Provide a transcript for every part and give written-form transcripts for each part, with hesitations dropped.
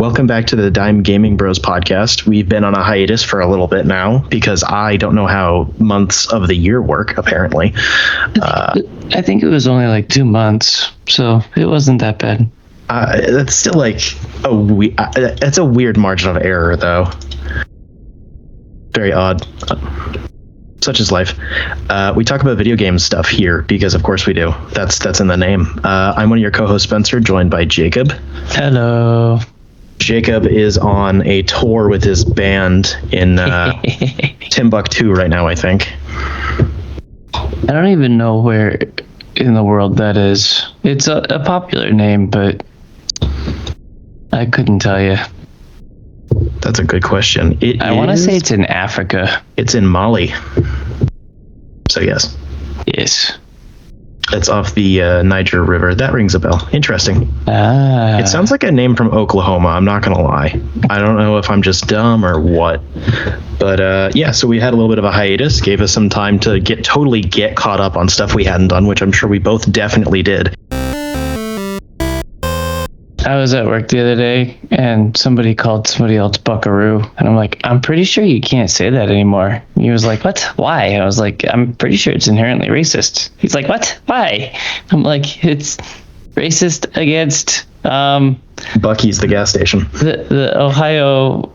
Welcome back to the Dime Gaming Bros podcast. We've been on a hiatus for a little bit now because I don't know how months of the year work, apparently. I think it was only like 2 months, so it wasn't that bad. That's still like it's a weird margin of error, though. Very odd. Such is life. We talk about video game stuff here because, of course, we do. That's in the name. I'm one of your co-hosts, Spencer, joined by Jacob. Hello. Jacob is on a tour with his band in Timbuktu right now, I think. I don't even know where in the world that is. It's a popular name, but I couldn't tell you. That's a good question. I want to say it's in Africa. It's in Mali. So, yes. Yes. It's off the Niger River. That rings a bell. Interesting. It sounds like a name from Oklahoma. I'm not going to lie. I don't know if I'm just dumb or what. But yeah, so we had a little bit of a hiatus. Gave us some time to get caught up on stuff we hadn't done, which I'm sure we both definitely did. I was at work the other day and somebody called somebody else buckaroo. And I'm like, I'm pretty sure you can't say that anymore. And he was like, what? Why? And I was like, I'm pretty sure it's inherently racist. He's like, what? Why? I'm like, it's racist against Buc-ee's, the gas station. The Ohio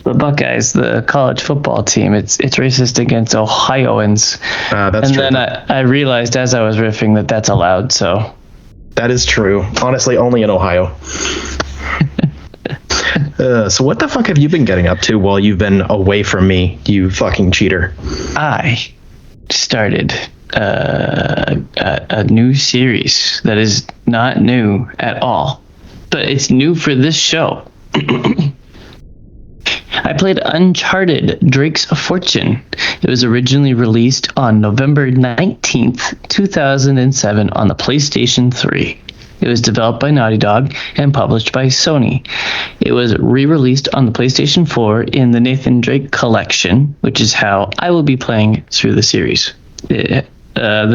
the Buckeyes, the college football team. It's racist against Ohioans. That's true. And then I realized as I was riffing that's allowed, so. That is true. Honestly, only in Ohio. So what the fuck have you been getting up to while you've been away from me, you fucking cheater? I started a new series that is not new at all, but it's new for this show. I played Uncharted, Drake's Fortune. It was originally released on November 19th, 2007 on the PlayStation 3. It was developed by Naughty Dog and published by Sony. It was re-released on the PlayStation 4 in the Nathan Drake Collection, which is how I will be playing through the series. The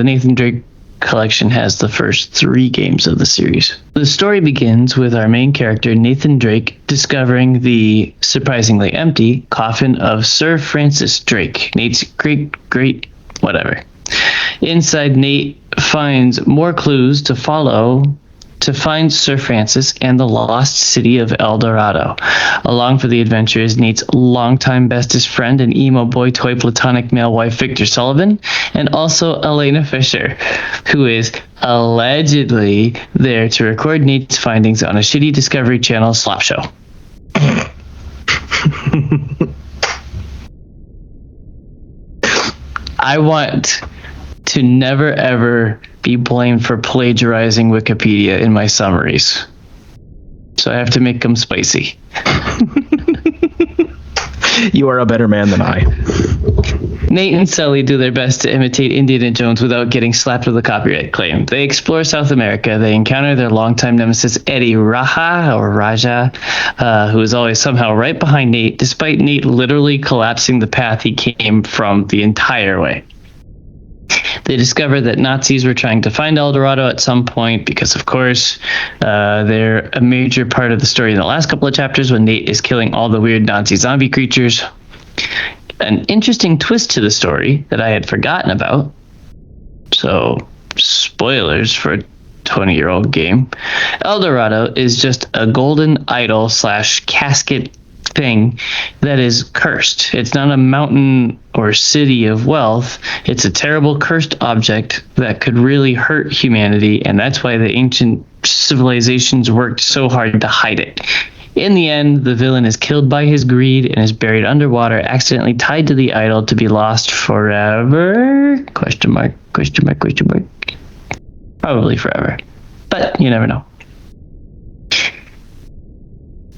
Nathan Drake Collection has the first 3 games of the series. The story begins with our main character, Nathan Drake, discovering the surprisingly empty coffin of Sir Francis Drake, Nate's great whatever. Inside, Nate finds more clues to follow to find Sir Francis and the lost city of El Dorado. Along for the adventure is Nate's longtime bestest friend and emo boy toy platonic male wife Victor Sullivan, and also Elena Fisher, who is allegedly there to record Nate's findings on a shitty Discovery Channel slop show. I want to never ever be blamed for plagiarizing Wikipedia in my summaries. So I have to make them spicy. You are a better man than I. Nate and Sully do their best to imitate Indiana Jones without getting slapped with a copyright claim. They explore South America. They encounter their longtime nemesis Eddie Raja, who is always somehow right behind Nate, despite Nate literally collapsing the path he came from the entire way. They discover that Nazis were trying to find El Dorado at some point because, of course, they're a major part of the story in the last couple of chapters when Nate is killing all the weird Nazi zombie creatures. An interesting twist to the story that I had forgotten about. So, spoilers for a 20-year-old game. El Dorado is just a golden idol / casket thing that is cursed. It's not a mountain or city of wealth. It's a terrible cursed object that could really hurt humanity, and that's why the ancient civilizations worked so hard to hide it. In the end, the villain is killed by his greed and is buried underwater, accidentally tied to the idol to be lost forever? Question mark. Probably forever. But you never know.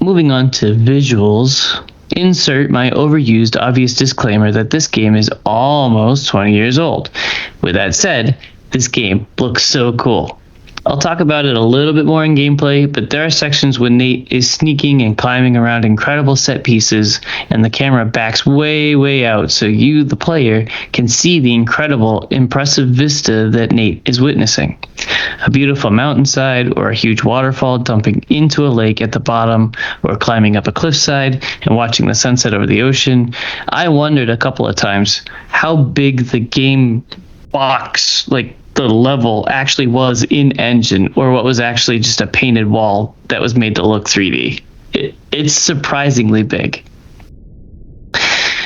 Moving on to visuals, insert my overused obvious disclaimer that this game is almost 20 years old. With that said, this game looks so cool. I'll talk about it a little bit more in gameplay, but there are sections when Nate is sneaking and climbing around incredible set pieces, and the camera backs way, way out so you, the player, can see the incredible, impressive vista that Nate is witnessing. A beautiful mountainside, or a huge waterfall dumping into a lake at the bottom, or climbing up a cliffside and watching the sunset over the ocean. I wondered a couple of times how big the game box, like the level, actually was in engine, or what was actually just a painted wall that was made to look 3D. It's surprisingly big.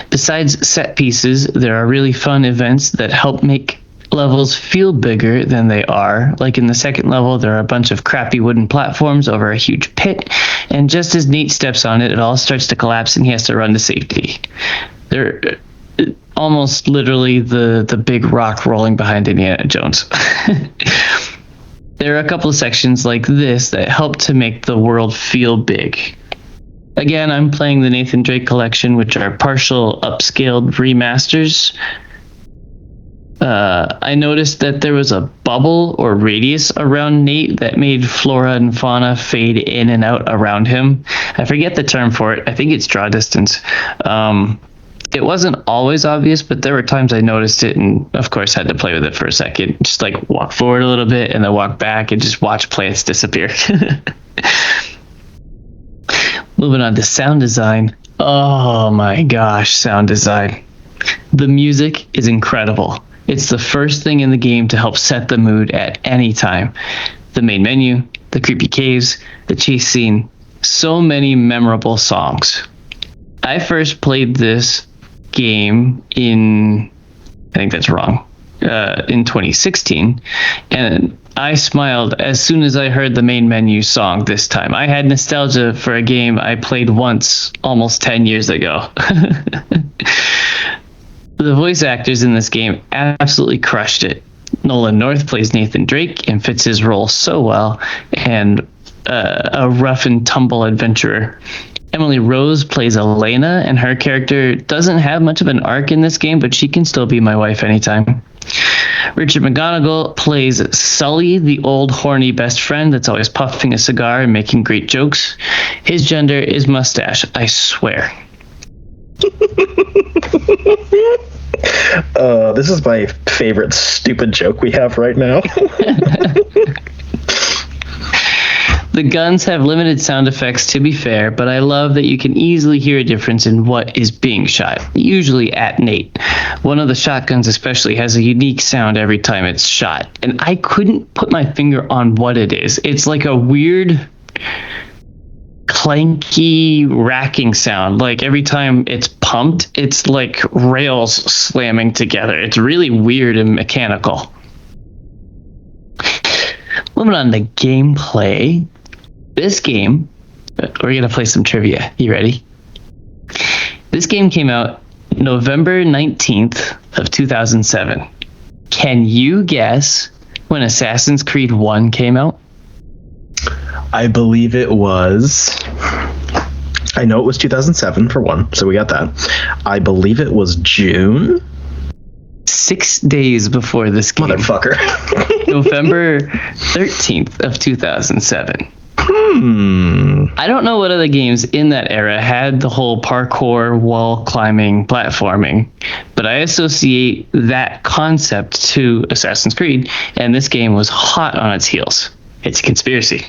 Besides set pieces, there are really fun events that help make levels feel bigger than they are. Like in the second level, there are a bunch of crappy wooden platforms over a huge pit, and just as Nate steps on it, it all starts to collapse and he has to run to safety. They're almost literally the big rock rolling behind Indiana Jones. There are a couple of sections like this that help to make the world feel big. Again, I'm playing the Nathan Drake collection, which are partial upscaled remasters. I noticed that there was a bubble or radius around Nate that made flora and fauna fade in and out around him. I forget the term for it. I think it's draw distance. It wasn't always obvious, but there were times I noticed it and, of course, had to play with it for a second. Just like walk forward a little bit and then walk back and just watch plants disappear. Moving on to sound design. Oh my gosh, sound design. The music is incredible. It's the first thing in the game to help set the mood at any time. The main menu, the creepy caves, the chase scene, so many memorable songs. I first played this game in 2016, and I smiled as soon as I heard the main menu song this time. I had nostalgia for a game I played once almost 10 years ago. The voice actors in this game absolutely crushed it. Nolan North plays Nathan Drake and fits his role so well, and a rough and tumble adventurer. Emily Rose plays Elena, and her character doesn't have much of an arc in this game, but she can still be my wife anytime. Richard McGonigal plays Sully, the old horny best friend that's always puffing a cigar and making great jokes. His gender is mustache, I swear. This is my favorite stupid joke we have right now. The guns have limited sound effects, to be fair, but I love that you can easily hear a difference in what is being shot, usually at Nate. One of the shotguns especially has a unique sound every time it's shot, and I couldn't put my finger on what it is. It's like a weird clanky racking sound. Like every time it's pumped, it's like rails slamming together. It's really weird and mechanical. Moving on to gameplay. This game, we're going to play some trivia. You ready? This game came out November 19th of 2007. Can you guess when Assassin's Creed 1 came out? I believe it was... I know it was 2007 for one, so we got that. I believe it was June? 6 days before this game. Motherfucker. November 13th of 2007. I don't know what other games in that era had the whole parkour, wall climbing, platforming, but I associate that concept to Assassin's Creed, and this game was hot on its heels. It's a conspiracy.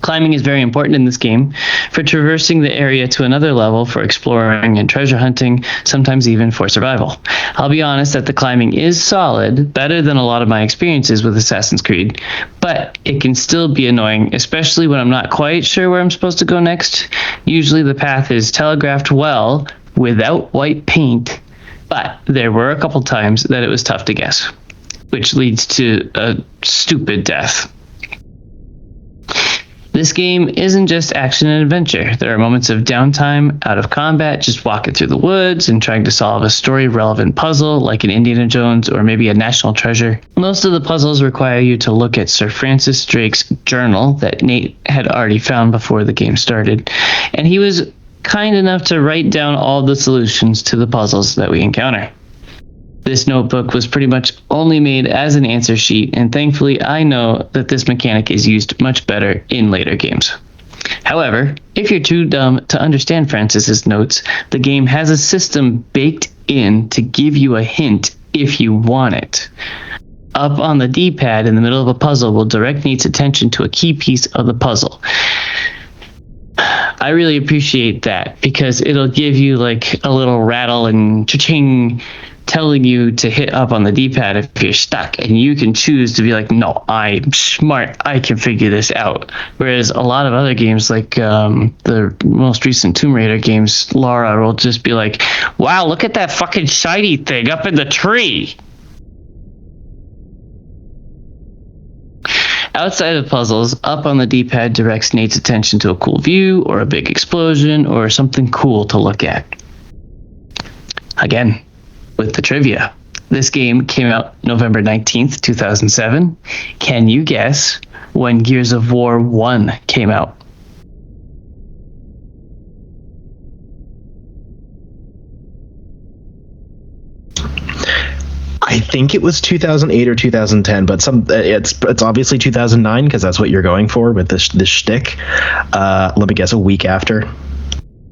Climbing is very important in this game for traversing the area to another level, for exploring and treasure hunting, sometimes even for survival. I'll be honest that the climbing is solid, better than a lot of my experiences with Assassin's Creed, but it can still be annoying, especially when I'm not quite sure where I'm supposed to go next. Usually the path is telegraphed well without white paint, but there were a couple times that it was tough to guess, which leads to a stupid death. This game isn't just action and adventure. There are moments of downtime out of combat, just walking through the woods and trying to solve a story-relevant puzzle like an Indiana Jones or maybe a National Treasure. Most of the puzzles require you to look at Sir Francis Drake's journal that Nate had already found before the game started, and he was kind enough to write down all the solutions to the puzzles that we encounter. This notebook was pretty much only made as an answer sheet, and thankfully I know that this mechanic is used much better in later games. However, if you're too dumb to understand Francis's notes, the game has a system baked in to give you a hint if you want it. Up on the D-pad in the middle of a puzzle will direct Nate's attention to a key piece of the puzzle. I really appreciate that because it'll give you like a little rattle and cha-ching telling you to hit up on the D-pad if you're stuck, and you can choose to be like, no, I'm smart, I can figure this out. Whereas a lot of other games, like the most recent Tomb Raider games, Lara will just be like, wow, look at that fucking shiny thing up in the tree. Outside of puzzles, up on the D-pad directs Nate's attention to a cool view or a big explosion or something cool to look at. Again, with the trivia. This game came out November 19th, 2007. Can you guess when Gears of War 1 came out? I think it was 2008 or 2010, but it's obviously 2009 because that's what you're going for with this shtick. Let me guess, a week after.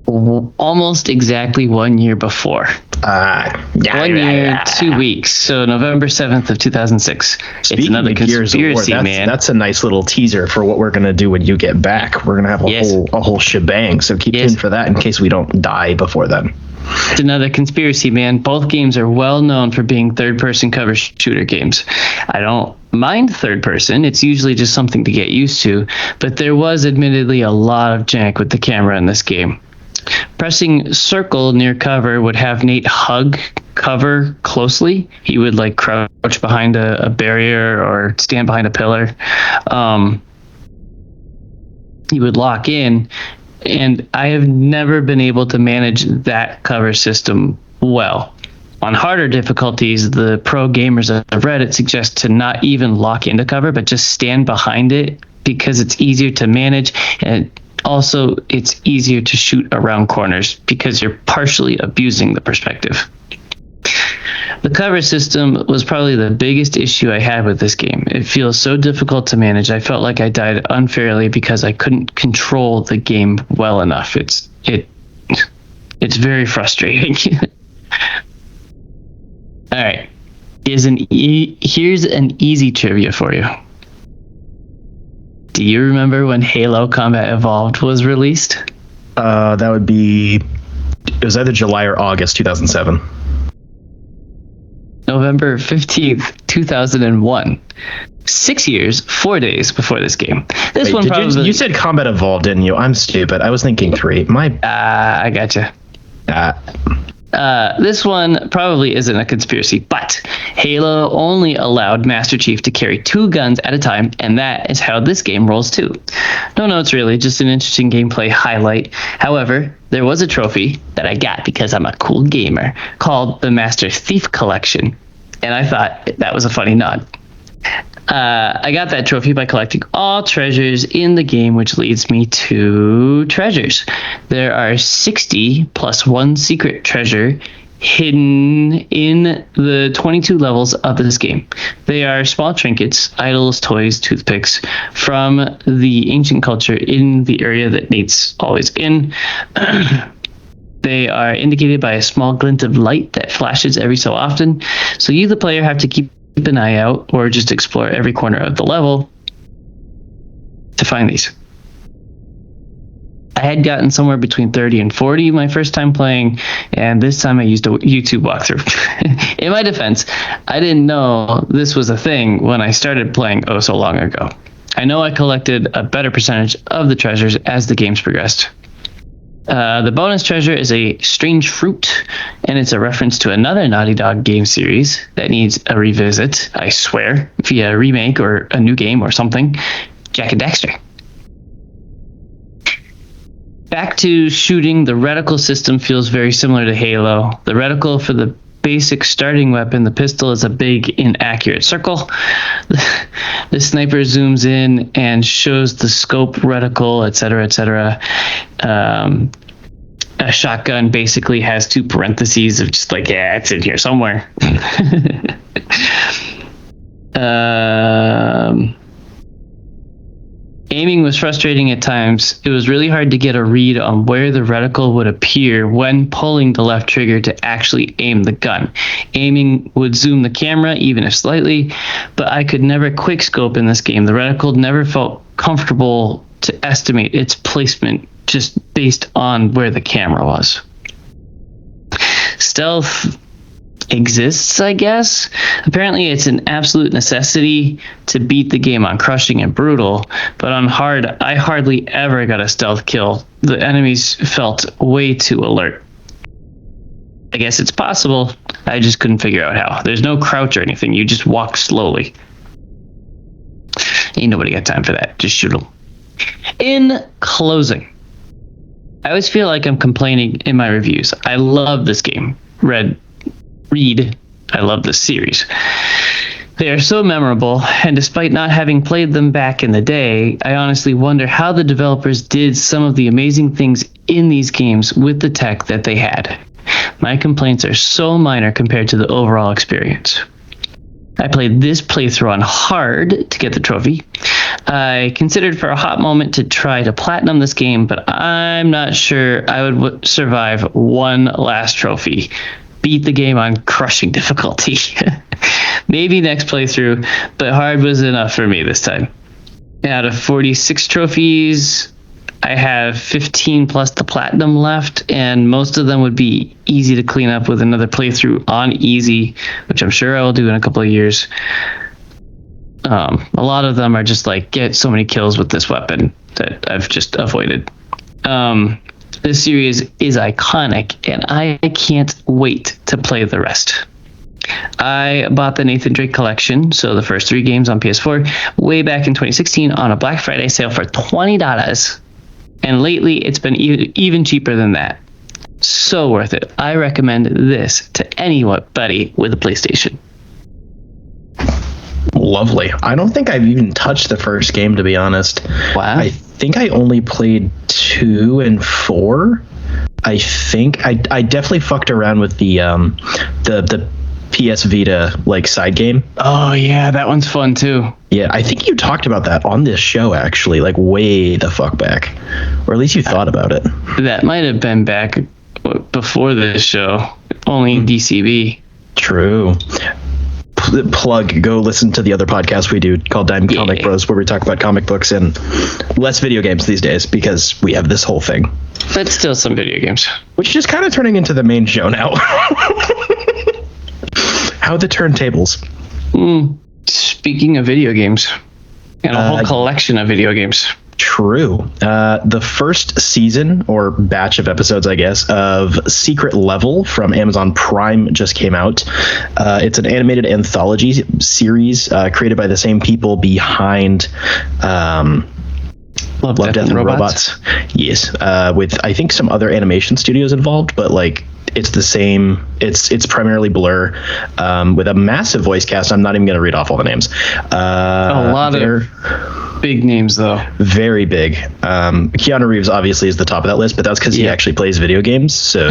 Almost exactly 1 year before. 1 year, 2 weeks. So November 7th of 2006. Speaking it's another of Gears of War, conspiracy, man. That's a nice little teaser for what we're going to do when you get back. We're going to have a whole shebang. So keep tuned for that in case we don't die before then. It's another conspiracy, man. Both games are well known for being third-person cover shooter games. I don't mind third-person. It's usually just something to get used to. But there was admittedly a lot of jank with the camera in this game. Pressing circle near cover would have Nate hug cover closely. He would like crouch behind a barrier or stand behind a pillar. He would lock in, and I have never been able to manage that cover system well. On harder difficulties, the pro gamers of Reddit suggest to not even lock into cover, but just stand behind it because it's easier to manage, and also it's easier to shoot around corners because you're partially abusing the perspective. The cover system was probably the biggest issue I had with this game. It feels so difficult to manage. I felt like I died unfairly because I couldn't control the game well enough. It's very frustrating. All right. Here's an easy trivia for you. Do you remember when Halo Combat Evolved was released? That would be... It was either July or August 2007. November 15th, 2001. 6 years, 4 days before this game. You said Combat Evolved, didn't you? I'm stupid. I was thinking 3. I gotcha. This one probably isn't a conspiracy, but Halo only allowed Master Chief to carry 2 guns at a time, and that is how this game rolls too. No notes really, just an interesting gameplay highlight. However, there was a trophy that I got because I'm a cool gamer called the Master Thief Collection, and I thought that was a funny nod. I got that trophy by collecting all treasures in the game, which leads me to treasures. There are 60 plus 1 secret treasure hidden in the 22 levels of this game. They are small trinkets, idols, toys, toothpicks from the ancient culture in the area that Nate's always in. They are indicated by a small glint of light that flashes every so often. So you, the player, have to keep an eye out or just explore every corner of the level to find these. I had gotten somewhere between 30 and 40 my first time playing, and this time I used a YouTube walkthrough. In my defense, I didn't know this was a thing when I started playing oh so long ago. I know I collected a better percentage of the treasures as the games progressed. The bonus treasure is a strange fruit, and it's a reference to another Naughty Dog game series that needs a revisit, I swear, via a remake or a new game or something. Jak and Daxter. Back to shooting, the reticle system feels very similar to Halo. The reticle for the basic starting weapon, the pistol, is a big inaccurate circle. The sniper zooms in and shows the scope, reticle, etc., etc. a shotgun basically has two parentheses of just like, yeah, it's in here somewhere. Aiming was frustrating at times. It was really hard to get a read on where the reticle would appear when pulling the left trigger to actually aim the gun. Aiming would zoom the camera, even if slightly, but I could never quick scope in this game. The reticle never felt comfortable to estimate its placement just based on where the camera was. Stealth exists, I guess. Apparently it's an absolute necessity to beat the game on crushing and brutal, but on hard, I hardly ever got a stealth kill. The enemies felt way too alert. I guess it's possible. I just couldn't figure out how. There's no crouch or anything. You just walk slowly. Ain't nobody got time for that. Just shoot them. In closing, I always feel like I'm complaining in my reviews. I love this game. Read, I love this series. They are so memorable, and despite not having played them back in the day, I honestly wonder how the developers did some of the amazing things in these games with the tech that they had. My complaints are so minor compared to the overall experience. I played this playthrough on hard to get the trophy. I considered for a hot moment to try to platinum this game, but I'm not sure I would survive one last trophy. Beat the game on crushing difficulty. Maybe next playthrough, but hard was enough for me this time. Out of 46 trophies, I have 15 plus the platinum left, and most of them would be easy to clean up with another playthrough on easy, which I'm sure I will do in a couple of years. A lot of them are just like, get so many kills with this weapon that I've just avoided. This series is iconic, and I can't wait to play the rest. I bought the Nathan Drake collection, so the first 3 games on PS4, way back in 2016 on a Black Friday sale for $20, and lately it's been even cheaper than that. So worth it. I recommend this to anybody with a PlayStation. Lovely. I don't think I've even touched the first game, to be honest. Wow. I think I only played 2 and 4. I think I definitely fucked around with the PS Vita like side game. Oh yeah, that one's fun too. Yeah, I think you talked about that on this show actually, like way the fuck back, or at least you thought about it. That might have been back before this show. Only DCB. True. Plug, go listen to the other podcast we do called Dime Comic Bros, where we talk about comic books and less video games these days because we have this whole thing. But still some video games. Which is kind of turning into the main show now. How the turntables. Speaking of video games, and a whole collection of video games. True. The first season, or batch of episodes, I guess, of Secret Level from Amazon Prime just came out. It's an animated anthology series created by the same people behind Love, Death, and Robots. Yes. With, I think, some other animation studios involved, but like it's the same. It's primarily Blur, with a massive voice cast. I'm not even going to read off all the names. A lot of big names, though. Very big. Keanu Reeves obviously is the top of that list, but that's because he actually plays video games. So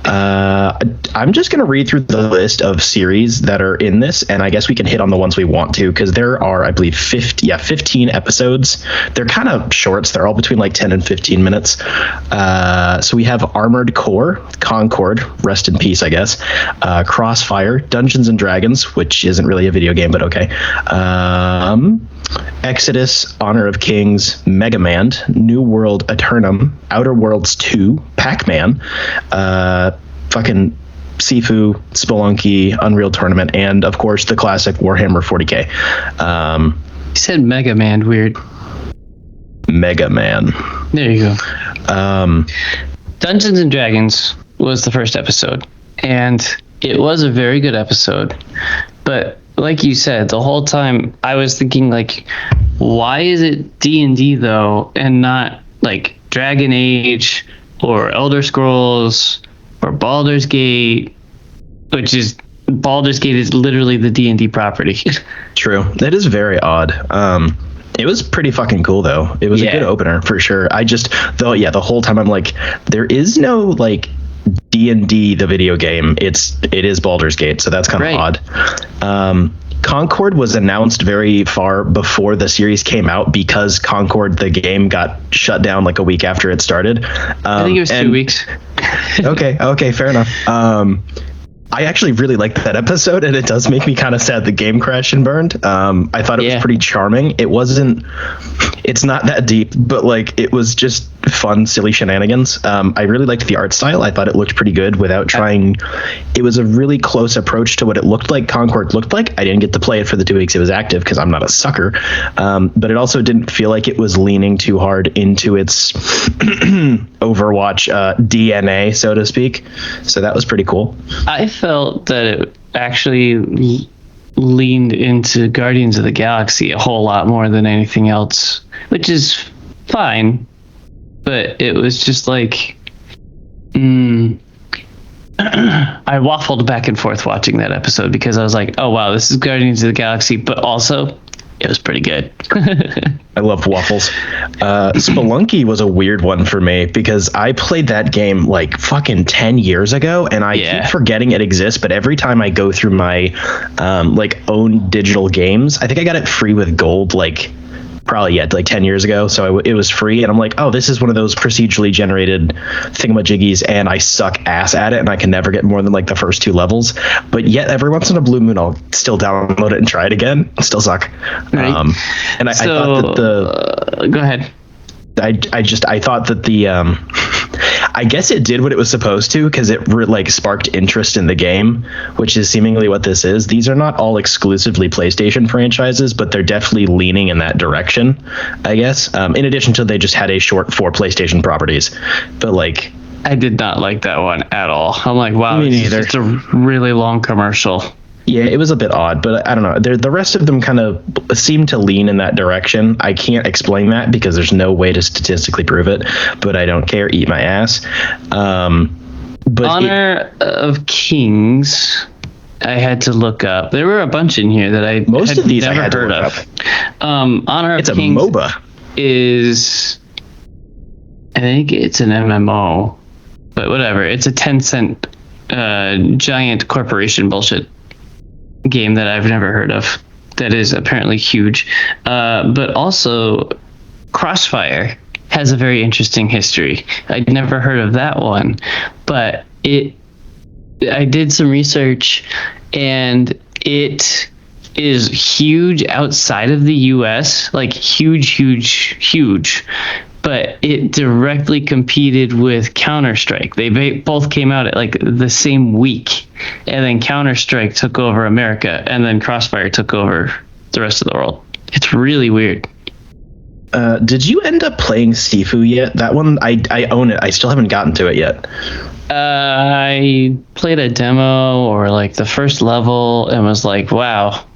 I'm just going to read through the list of series that are in this, and I guess we can hit on the ones we want to, because there are, I believe, 15 episodes. They're kind of shorts. They're all between like 10 and 15 minutes. So we have Armored Core, Concord, rest in peace, I guess, Crossfire, Dungeons and Dragons, which isn't really a video game, but okay. Exodus, Honor of Kings, Mega Man, New World Eternum, Outer Worlds 2, Pac-Man, fucking Sifu, Spelunky, Unreal Tournament, and of course the classic Warhammer 40k. You said Mega Man, weird. Mega Man. There you go. Dungeons and Dragons was the first episode, and it was a very good episode, but like you said, the whole time I was thinking, like, why is it D&D though, and not like Dragon Age or Elder Scrolls or Baldur's Gate, which is Baldur's Gate is literally the D&D property. True. That is very odd. It was pretty fucking cool, though. It was a good opener for sure. The whole time I'm like, there is no like D&D the video game. It is Baldur's Gate, so that's kind of odd. Concord was announced very far before the series came out because Concord the game got shut down like a week after it started. I think it was 2 weeks. okay, fair enough. I actually really liked that episode, and it does make me kind of sad the game crashed and burned. I thought it was pretty charming. It's not that deep, but like it was just fun, silly shenanigans. I really liked the art style. I thought it looked pretty good without trying. It was a really close approach to what it looked like Concord looked like. I didn't get to play it for the 2 weeks it was active because I'm not a sucker. But it also didn't feel like it was leaning too hard into its Overwatch DNA, so to speak. So that was pretty cool. I felt that it actually leaned into Guardians of the Galaxy a whole lot more than anything else, which is fine, but it was just like I waffled back and forth watching that episode because I was like, oh wow, this is Guardians of the Galaxy, but also it was pretty good. I love waffles. Spelunky was a weird one for me because I played that game like fucking 10 years ago, and I keep forgetting it exists. But every time I go through my like own digital games, I think I got it free with gold like probably like 10 years ago. So it was free, and I'm like, oh, this is one of those procedurally generated thingamajiggies, and I suck ass at it, and I can never get more than like the first 2 levels. But yet every once in a blue moon, I'll still download it and try it again. I still suck. Right. And I thought that go ahead. I thought that the I guess it did what it was supposed to because it like sparked interest in the game, which is seemingly what this is. These are not all exclusively PlayStation franchises, but they're definitely leaning in that direction, I guess. In addition to they just had a short 4 PlayStation properties, but like I did not like that one at all. I'm like, wow, me neither. It's a really long commercial. Yeah, it was a bit odd, but I don't know. The rest of them kind of seem to lean in that direction. I can't explain that because there's no way to statistically prove it, but I don't care. Eat my ass. But Honor of Kings, I had to look up. There were a bunch in here that I most of these never I had heard to look of. Up. Honor it's of Kings a MOBA. Is I think it's an MMO, but whatever. It's a Tencent giant corporation bullshit game that I've never heard of that is apparently huge, but also Crossfire has a very interesting history. I'd never heard of that one, but I did some research, and it is huge outside of the US, like huge, but it directly competed with Counter-Strike. They both came out at like the same week, and then Counter-Strike took over America, and then Crossfire took over the rest of the world. It's really weird. Did you end up playing Sifu yet? That one, I own it. I still haven't gotten to it yet. I played a demo or like the first level and was like, wow,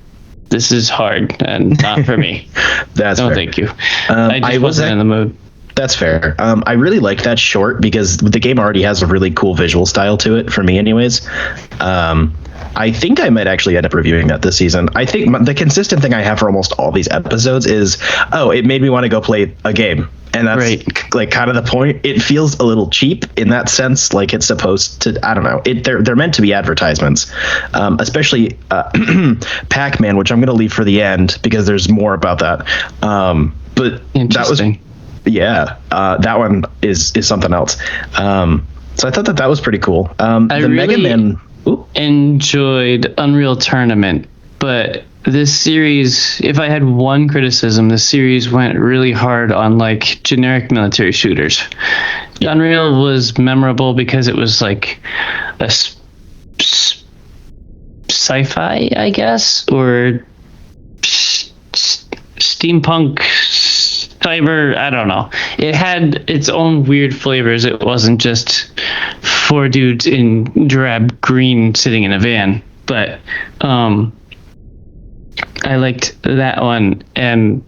this is hard and not for me. That's no, fair. Thank you. I wasn't in the mood. That's fair. I really liked that short because the game already has a really cool visual style to it, for me anyways. I think I might actually end up reviewing that this season. I think the consistent thing I have for almost all these episodes is, it made me want to go play a game. And that's right. Like kind of the point. It feels a little cheap in that sense, like it's supposed to. I don't know. They're meant to be advertisements, especially Pac-Man, which I'm going to leave for the end because there's more about that. But that was, that one is something else. So I thought that was pretty cool. I really Mega Man enjoyed Unreal Tournament, but this series, if I had one criticism, the series went really hard on like generic military shooters. Yeah. Unreal was memorable because it was like a sci-fi, I guess, or steampunk cyber, I don't know. It had its own weird flavors. It wasn't just 4 dudes in drab green sitting in a van, but I liked that one, and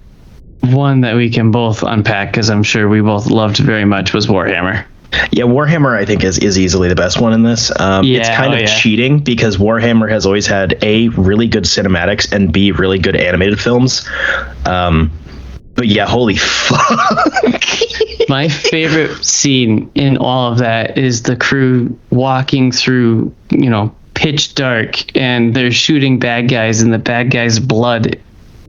one that we can both unpack because I'm sure we both loved very much was Warhammer. Yeah, Warhammer I think is easily the best one in this. It's kind of cheating because Warhammer has always had A, really good cinematics, and B, really good animated films. But yeah, holy fuck. My favorite scene in all of that is the crew walking through, pitch dark, and they're shooting bad guys, and the bad guy's blood,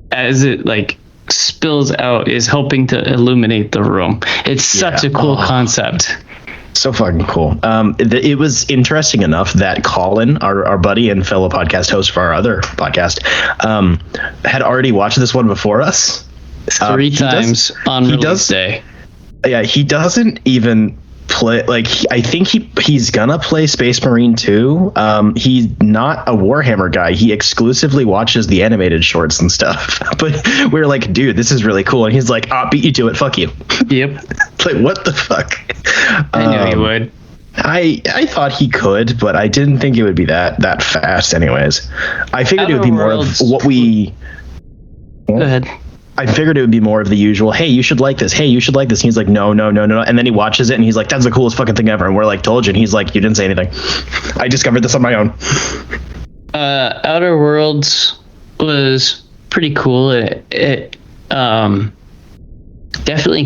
as it like spills out, is helping to illuminate the room. It's such a cool concept. So fucking cool. It was interesting enough that Colin, our buddy and fellow podcast host for our other podcast, had already watched this one before us. 3 times on release day. Yeah, he doesn't even play, like, I think he's gonna play Space Marine 2. He's not a Warhammer guy. He exclusively watches the animated shorts and stuff. But we're like, dude, this is really cool. And he's like, beat you to it, fuck you. Yep. Like, what the fuck? I knew he would. I thought he could, but I didn't think it would be that fast anyways. I figured it would be more of what we... Go ahead. I figured it would be more of the usual, hey, you should like this. Hey, you should like this. And he's like, no. And then he watches it and he's like, that's the coolest fucking thing ever. And we're like, told you. And he's like, you didn't say anything. I discovered this on my own. Outer Worlds was pretty cool. It definitely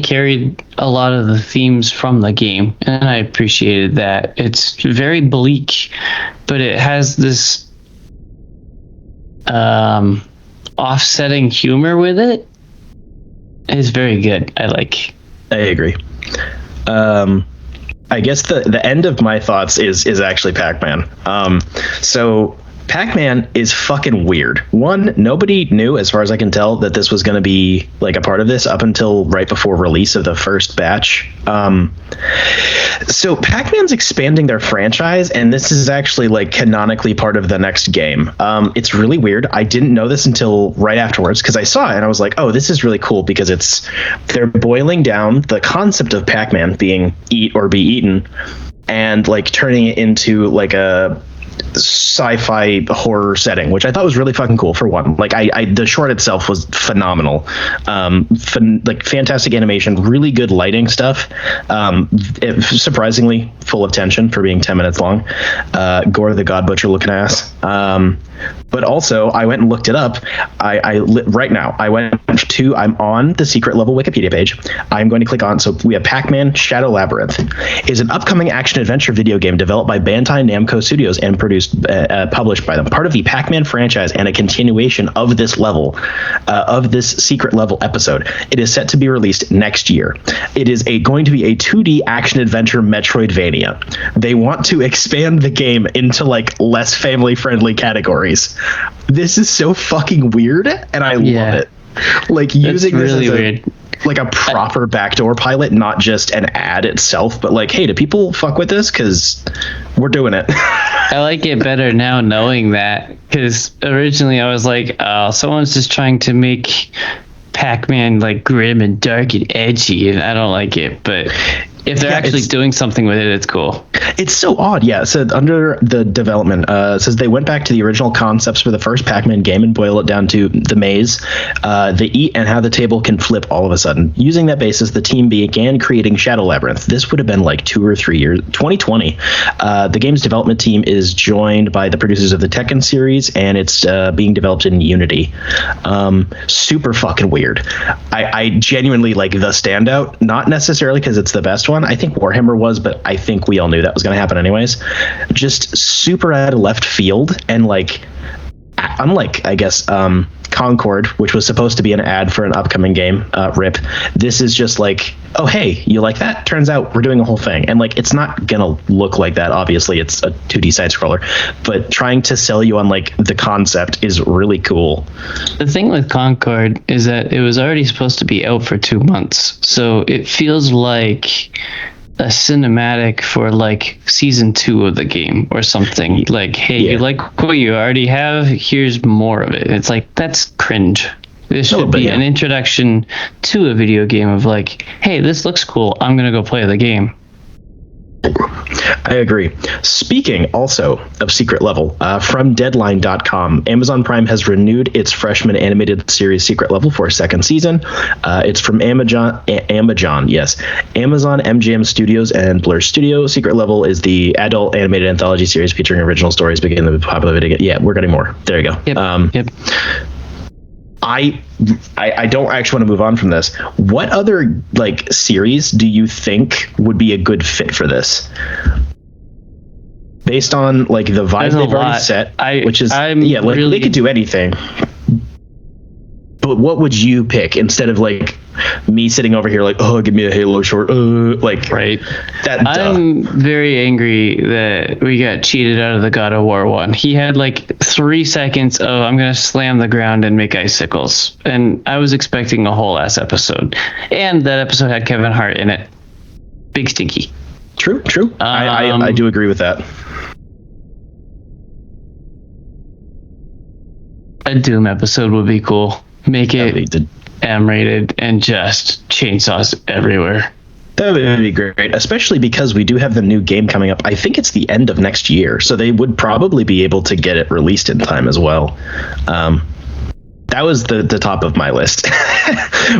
carried a lot of the themes from the game, and I appreciated that. It's very bleak, but it has this offsetting humor with it. It's very good. I agree. I guess the end of my thoughts is actually Pac-Man. So Pac-Man is fucking weird. One, nobody knew, as far as I can tell, that this was going to be like a part of this up until right before release of the first batch. So Pac-Man's expanding their franchise, and this is actually like canonically part of the next game. It's really weird. I didn't know this until right afterwards, because I saw it and I was like, oh, this is really cool, because they're boiling down the concept of Pac-Man being eat or be eaten and like turning it into like a sci-fi horror setting, which I thought was really fucking cool. For one, like the short itself was phenomenal. Like fantastic animation, really good lighting stuff. Surprisingly full of tension for being 10 minutes long. Gore the God Butcher looking ass. But also, I went and looked it up. Right now, I'm on the secret level Wikipedia page. I'm going to click on, so we have Pac-Man Shadow Labyrinth is an upcoming action-adventure video game developed by Bandai Namco Studios and published by them. Part of the Pac-Man franchise and a continuation of this level, of this secret level episode. It is set to be released next year. It is going to be a 2D action-adventure Metroidvania. They want to expand the game into like less family-friendly categories. This is so fucking weird, and I love it. Like using this really as weird. Like a proper backdoor pilot, not just an ad itself, but like, hey, do people fuck with this? Because we're doing it. I like it better now knowing that, because originally I was like, oh, someone's just trying to make Pac-Man like grim and dark and edgy, and I don't like it. But if they're actually doing something with it, it's cool. It's so odd. Yeah. So under the development, it says they went back to the original concepts for the first Pac-Man game and boil it down to the maze, the eat, and how the table can flip all of a sudden. Using that basis, the team began creating Shadow Labyrinth. This would have been like 2 or 3 years, 2020. The game's development team is joined by the producers of the Tekken series, and it's being developed in Unity. Super fucking weird. I genuinely like the standout, not necessarily because it's the best one. I think Warhammer was, but I think we all knew that was going to happen anyways. Just super out of left field, and like unlike, I guess, Concord, which was supposed to be an ad for an upcoming game, RIP, this is just like, oh, hey, you like that? Turns out we're doing a whole thing. And like, it's not gonna look like that, obviously. It's a 2D side scroller, but trying to sell you on like the concept is really cool. The thing with Concord is that it was already supposed to be out for 2 months, so it feels like a cinematic for like season 2 of the game or something. Like, hey, you like what you already have, here's more of it. It's like, that's cringe. This should be an introduction to a video game of like, hey, this looks cool, I'm gonna go play the game. I agree. Speaking also of secret level, from Deadline.com, Amazon Prime has renewed its freshman animated series Secret Level for a second season. It's from Amazon, MGM Studios, and Blur Studio. Secret Level is the adult animated anthology series featuring original stories beginning the popular video game. Yeah, we're getting more. There you go. Yep. I don't actually want to move on from this. What other like series do you think would be a good fit for this? Based on like the vibe they've already set, which is they could do anything. But what would you pick instead of like me sitting over here like, oh, give me a Halo short, like right? I'm very angry that we got cheated out of the God of War one. He had like 3 seconds of I'm gonna slam the ground and make icicles, and I was expecting a whole ass episode, and that episode had Kevin Hart in it. Big stinky. True. I do agree with that. A Doom episode would be cool. Make it M-rated and just chainsaws everywhere. That would be great, especially because we do have the new game coming up. I think it's the end of next year, so they would probably be able to get it released in time as well. That was the top of my list.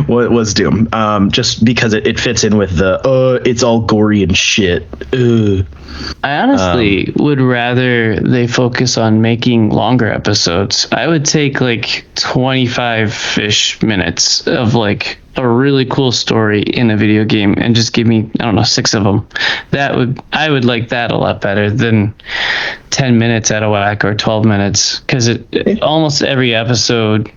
was Doom, just because it fits in with the it's all gory and shit. I honestly would rather they focus on making longer episodes. I would take like 25-ish minutes of like a really cool story in a video game and just give me, I don't know, 6 of them. I would like that a lot better than 10 minutes out of whack or 12 minutes, because almost every episode,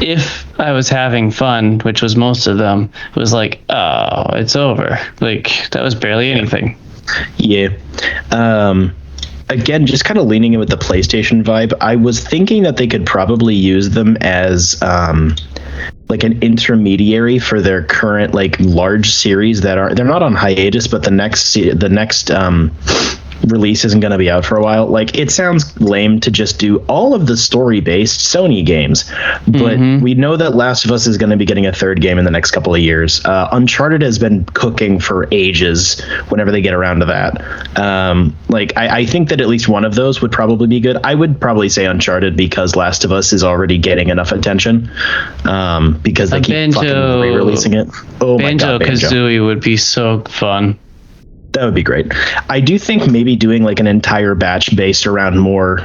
if I was having fun, which was most of them, was like, oh, it's over. Like, that was barely anything. Yeah. Again, just kind of leaning in with the PlayStation vibe, I was thinking that they could probably use them as like an intermediary for their current like large series they're not on hiatus, but the next release isn't going to be out for a while. Like, it sounds lame to just do all of the story-based Sony games, but we know that Last of Us is going to be getting a 3rd game in the next couple of years. Uncharted has been cooking for ages whenever they get around to that. Like, I think that at least one of those would probably be good. I would probably say Uncharted, because Last of Us is already getting enough attention, because they keep fucking re-releasing it. Oh my God, Banjo-Kazooie would be so fun. That would be great. I do think maybe doing like an entire batch based around more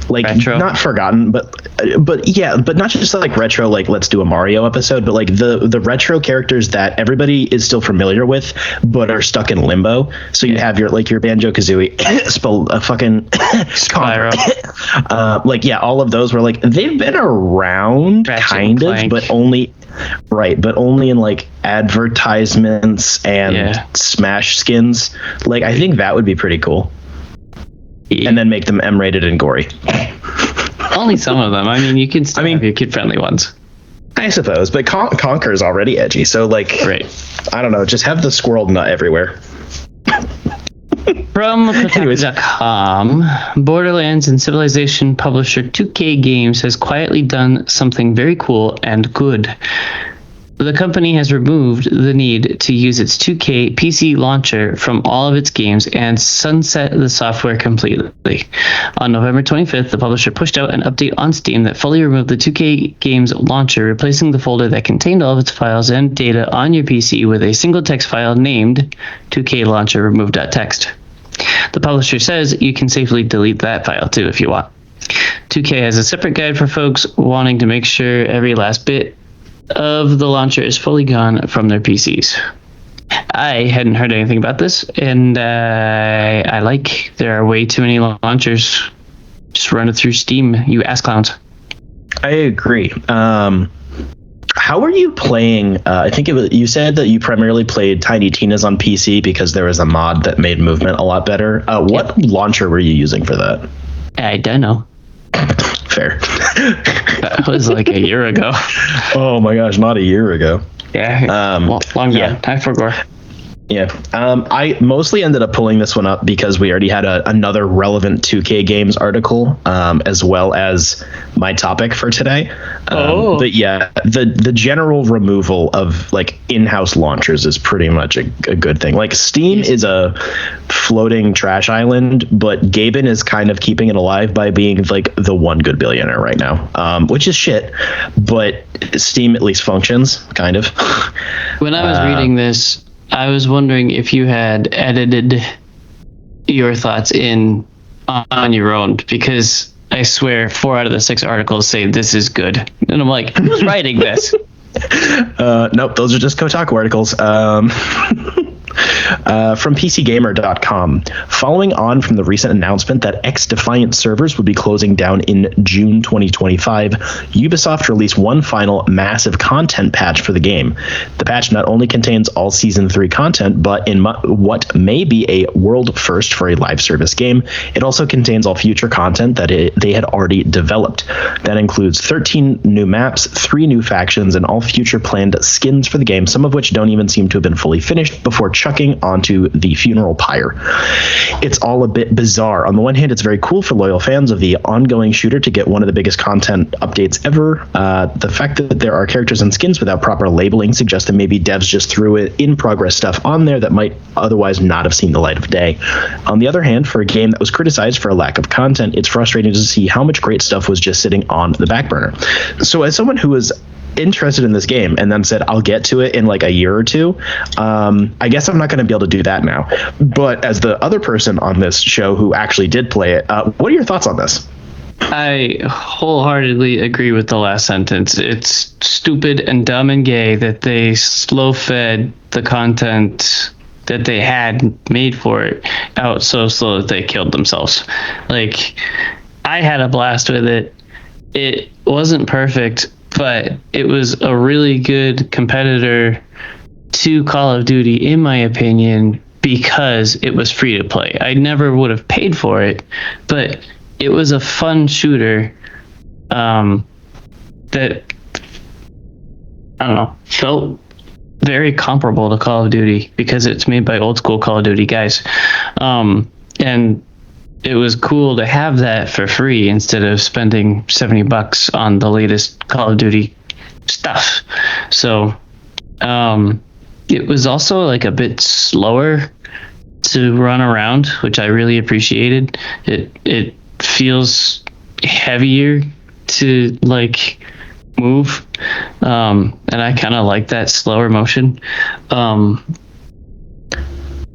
like retro. Not forgotten, but not just like retro, like let's do a Mario episode, but like the retro characters that everybody is still familiar with but are stuck in limbo. So you have your Banjo-Kazooie, fucking Spyro, like all of those were like they've been around kind of, but only in like advertisements and Smash skins. Like, I think that would be pretty cool. And then make them M-rated and gory. Only some of them. I mean, you can still have your kid-friendly ones. I suppose, but Conker is already edgy, so like, I don't know, just have the squirrel nut everywhere. From Kotaku.com, Borderlands and Civilization publisher 2K Games has quietly done something very cool and good. The company has removed the need to use its 2K PC launcher from all of its games and sunset the software completely. On November 25th, the publisher pushed out an update on Steam that fully removed the 2K Games launcher, replacing the folder that contained all of its files and data on your PC with a single text file named 2K Launcher Remove.txt. The publisher says you can safely delete that file too if you want. 2K has a separate guide for folks wanting to make sure every last bit of the launcher is fully gone from their PCs. I hadn't heard anything about this, and I like there are way too many launchers. Just run it through Steam, you ass clowns. I agree. How are you playing? I think you said that you primarily played Tiny Tina's on PC because there was a mod that made movement a lot better. What launcher were you using for that? I don't know. Fair. That was like a year ago. Oh my gosh, not a year ago. Yeah. Long gone. I forgot. Yeah. I mostly ended up pulling this one up because we already had another relevant 2K Games article, as well as my topic for today. But yeah, the general removal of like in-house launchers is pretty much a good thing. Like, Steam is a floating trash island, but Gaben is kind of keeping it alive by being like the one good billionaire right now, which is shit, but Steam at least functions, kind of. When I was reading this, I was wondering if you had edited your thoughts on your own, because I swear 4 out of the 6 articles say this is good. And I'm like, who's writing this? Nope, those are just Kotaku articles. From PCGamer.com. Following on from the recent announcement that X-Defiant servers would be closing down in June 2025, Ubisoft released one final massive content patch for the game. The patch not only contains all Season 3 content, but in what may be a world first for a live service game, it also contains all future content that they had already developed. That includes 13 new maps, 3 new factions, and all future planned skins for the game, some of which don't even seem to have been fully finished before chucking onto the funeral pyre. It's all a bit bizarre. On the one hand, it's very cool for loyal fans of the ongoing shooter to get one of the biggest content updates ever. The fact that there are characters and skins without proper labeling suggests that maybe devs just threw it in progress stuff on there that might otherwise not have seen the light of day. On the other hand, for a game that was criticized for a lack of content, it's frustrating to see how much great stuff was just sitting on the back burner. So as someone who was interested in this game and then said I'll get to it in like a year or two, I guess I'm not going to be able to do that now. But as the other person on this show who actually did play it, what are your thoughts on this? I wholeheartedly agree with the last sentence. It's stupid and dumb and gay that they slow fed the content that they had made for it out so slow that they killed themselves. Like, I had a blast with it. It wasn't perfect, but it was a really good competitor to Call of Duty, in my opinion, because it was free to play. I never would have paid for it, but it was a fun shooter that, I don't know, felt very comparable to Call of Duty because it's made by old school Call of Duty guys. And it was cool to have that for free instead of spending $70 on the latest Call of Duty stuff. So it was also like a bit slower to run around, which I really appreciated. It feels heavier to like move, and I kind of like that slower motion.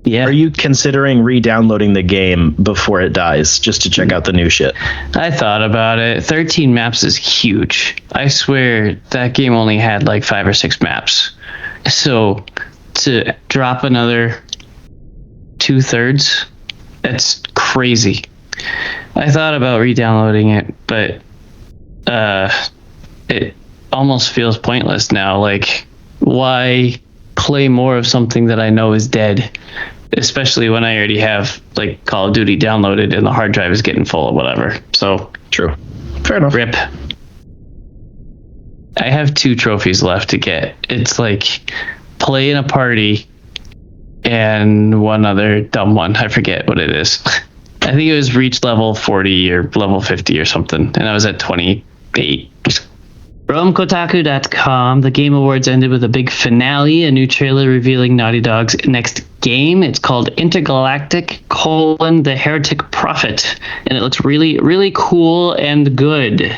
Yeah. Are you considering re-downloading the game before it dies just to check out the new shit? I thought about it. 13 maps is huge. I swear that game only had like 5 or 6 maps. So to drop another 2/3, that's crazy. I thought about re-downloading it, but it almost feels pointless now. Like, why play more of something that I know is dead, especially when I already have like Call of Duty downloaded and the hard drive is getting full or whatever. So true. Fair enough. RIP. I have 2 trophies left to get. It's like play in a party and one other dumb one. I forget what it is. I think it was reach level 40 or level 50 or something, and I was at 28. From Kotaku.com, the Game Awards ended with a big finale, a new trailer revealing Naughty Dog's next game. It's called Intergalactic: The Heretic Prophet, and it looks really, really cool and good.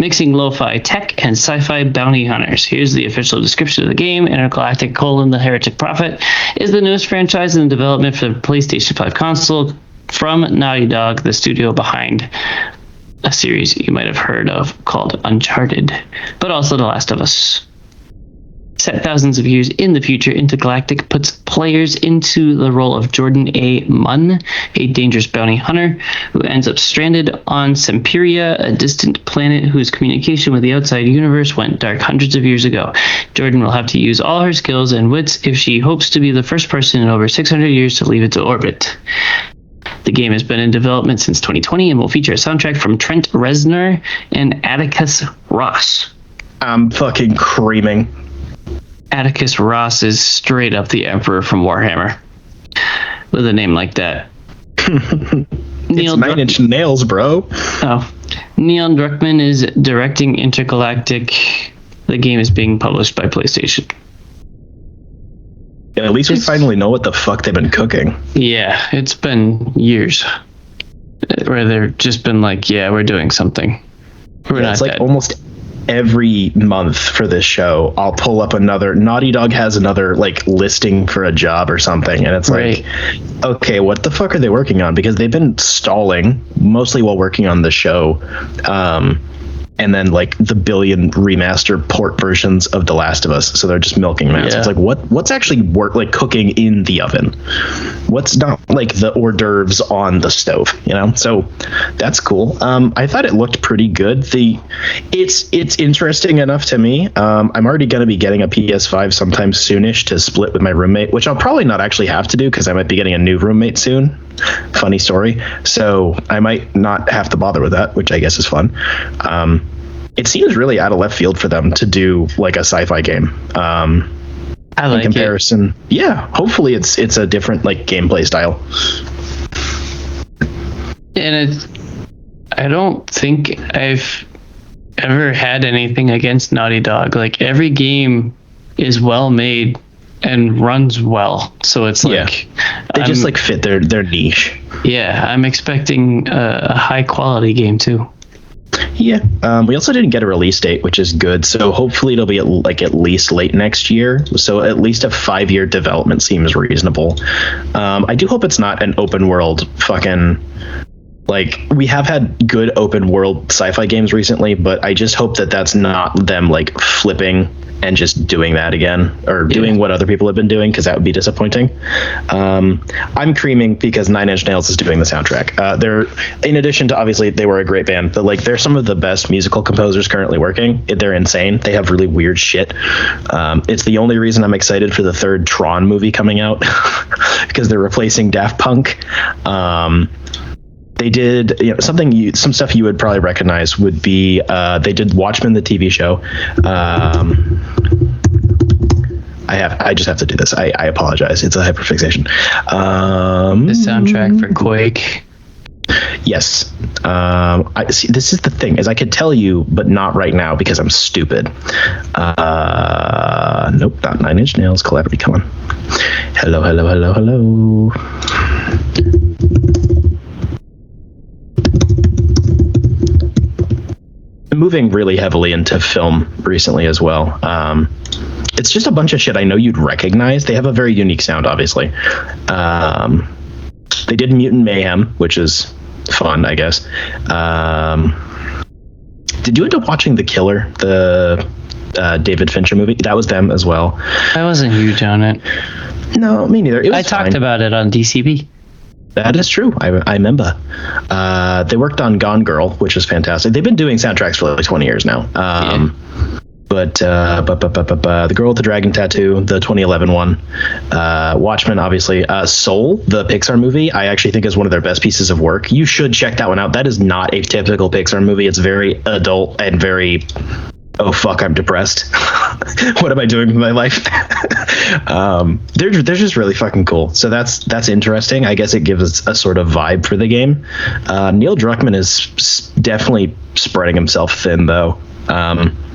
Mixing lo-fi tech and sci-fi bounty hunters. Here's the official description of the game. Intergalactic: The Heretic Prophet is the newest franchise in development for the PlayStation 5 console from Naughty Dog, the studio behind a series you might have heard of called Uncharted, but also The Last of Us. Set thousands of years in the future, Intergalactic puts players into the role of Jordan A. Munn, a dangerous bounty hunter who ends up stranded on Semperia, a distant planet whose communication with the outside universe went dark hundreds of years ago. Jordan will have to use all her skills and wits if she hopes to be the first person in over 600 years to leave its orbit. The game has been in development since 2020 and will feature a soundtrack from Trent Reznor and Atticus Ross. I'm fucking creaming. Atticus Ross is straight up the Emperor from Warhammer. With a name like that. It's 9 Inch Nails, bro. Oh. Neil Druckmann is directing Intergalactic. The game is being published by PlayStation. At least we finally know what the fuck they've been cooking. Yeah, it's been years where they've just been like, yeah, we're doing something. We're not it's like dead. every month for this show, I'll pull up another. Naughty Dog has another like listing for a job or something, and it's like, okay, what the fuck are they working on? Because they've been stalling mostly while working on the show. And then like the billion remaster port versions of The Last of Us, so they're just milking that. So it's like what's actually like cooking in the oven? What's not like the hors d'oeuvres on the stove, you know? So that's cool. I thought it looked pretty good. It's interesting enough to me. I'm already going to be getting a PS5 sometime soonish to split with my roommate, which I'll probably not actually have to do because I might be getting a new roommate soon. Funny story. So I might not have to bother with that, which I guess is fun. It seems really out of left field for them to do like a sci-fi game. I like in comparison. Yeah, hopefully it's a different like gameplay style. And I don't think I've ever had anything against Naughty Dog. Like every game is well made and runs well, so it's like they just like fit their niche. Yeah, I'm expecting a high quality game too. Yeah, we also didn't get a release date, which is good. So hopefully it'll be at least late next year. So at least a 5-year development seems reasonable. I do hope it's not an open world fucking. Like, we have had good open world sci-fi games recently, but I just hope that that's not them like flipping and just doing that again, or doing what other people have been doing, because that would be disappointing. I'm creaming because Nine Inch Nails is doing the soundtrack. They're, in addition to obviously they were a great band, but like they're some of the best musical composers currently working. They're insane. They have really weird shit. It's the only reason I'm excited for the third Tron movie coming out because they're replacing Daft Punk. They did, you know, some stuff you would probably recognize would be they did Watchmen, the TV show. I just have to do this. I apologize. It's a hyperfixation. The soundtrack for Quake. Yes. I see. This is the thing, is I could tell you, but not right now because I'm stupid. Nope, not Nine Inch Nails. Calamity, come on. Hello. Moving really heavily into film recently as well. It's just a bunch of shit I know you'd recognize. They have a very unique sound, obviously. They did Mutant Mayhem, which is fun, I guess. Did you end up watching The Killer, the David Fincher movie? That was them as well. I wasn't huge on it. No, me neither. I talked about it on DCB. That is true. I remember. They worked on Gone Girl, which is fantastic. They've been doing soundtracks for like 20 years now. But The Girl with the Dragon Tattoo, the 2011 one, Watchmen, obviously, Soul, the Pixar movie, I actually think is one of their best pieces of work. You should check that one out. That is not a typical Pixar movie. It's very adult and very, oh fuck, I'm depressed. What am I doing with my life? They're just really fucking cool. So that's interesting. I guess it gives us a sort of vibe for the game. Neil Druckmann is definitely spreading himself thin, though.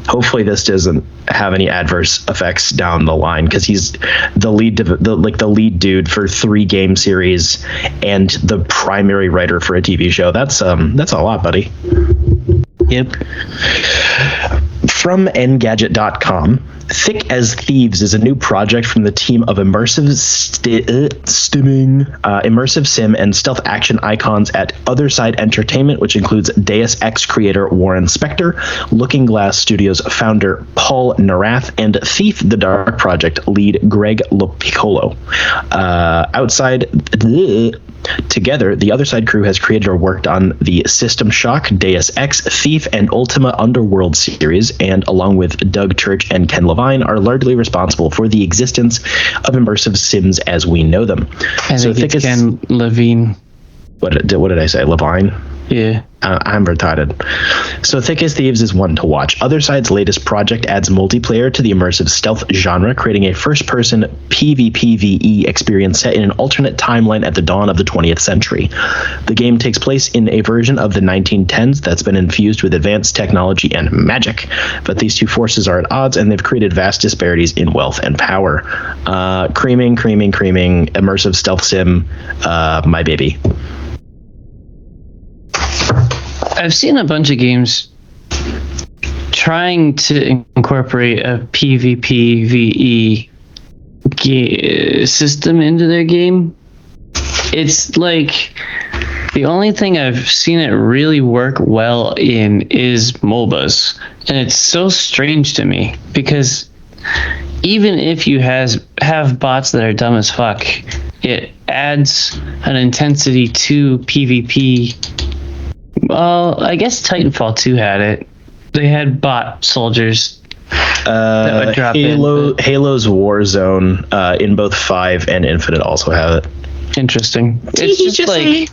Hopefully this doesn't have any adverse effects down the line, because he's the lead dude for 3 game series and the primary writer for a TV show. That's a lot, buddy. Yep. From Engadget.com, Thick as Thieves is a new project from the team of immersive sim and stealth action icons at Otherside Entertainment, which includes Deus Ex creator Warren Spector, Looking Glass Studios founder Paul Narath, and Thief the Dark Project lead Greg Lopiccolo. Together, the Otherside crew has created or worked on the System Shock, Deus Ex, Thief, and Ultima Underworld series, and along with Doug Church and Ken Levine, are largely responsible for the existence of immersive sims as we know them. I think it's Ken Levine. What did I say? Levine? Yeah. I'm retarded. So Thick as Thieves is one to watch. Otherside's latest project adds multiplayer to the immersive stealth genre, creating a first-person PvPvE experience set in an alternate timeline at the dawn of the 20th century. The game takes place in a version of the 1910s that's been infused with advanced technology and magic, but these two forces are at odds, and they've created vast disparities in wealth and power. Creaming, immersive stealth sim, my baby. I've seen a bunch of games trying to incorporate a PvP system into their game. It's like the only thing I've seen it really work well in is MOBAs. And it's so strange to me because even if you have bots that are dumb as fuck, it adds an intensity to PvP. Well, I guess Titanfall 2 had it. They had bot soldiers that would drop Halo's Warzone in both 5 and Infinite also have it. Interesting. It's just like...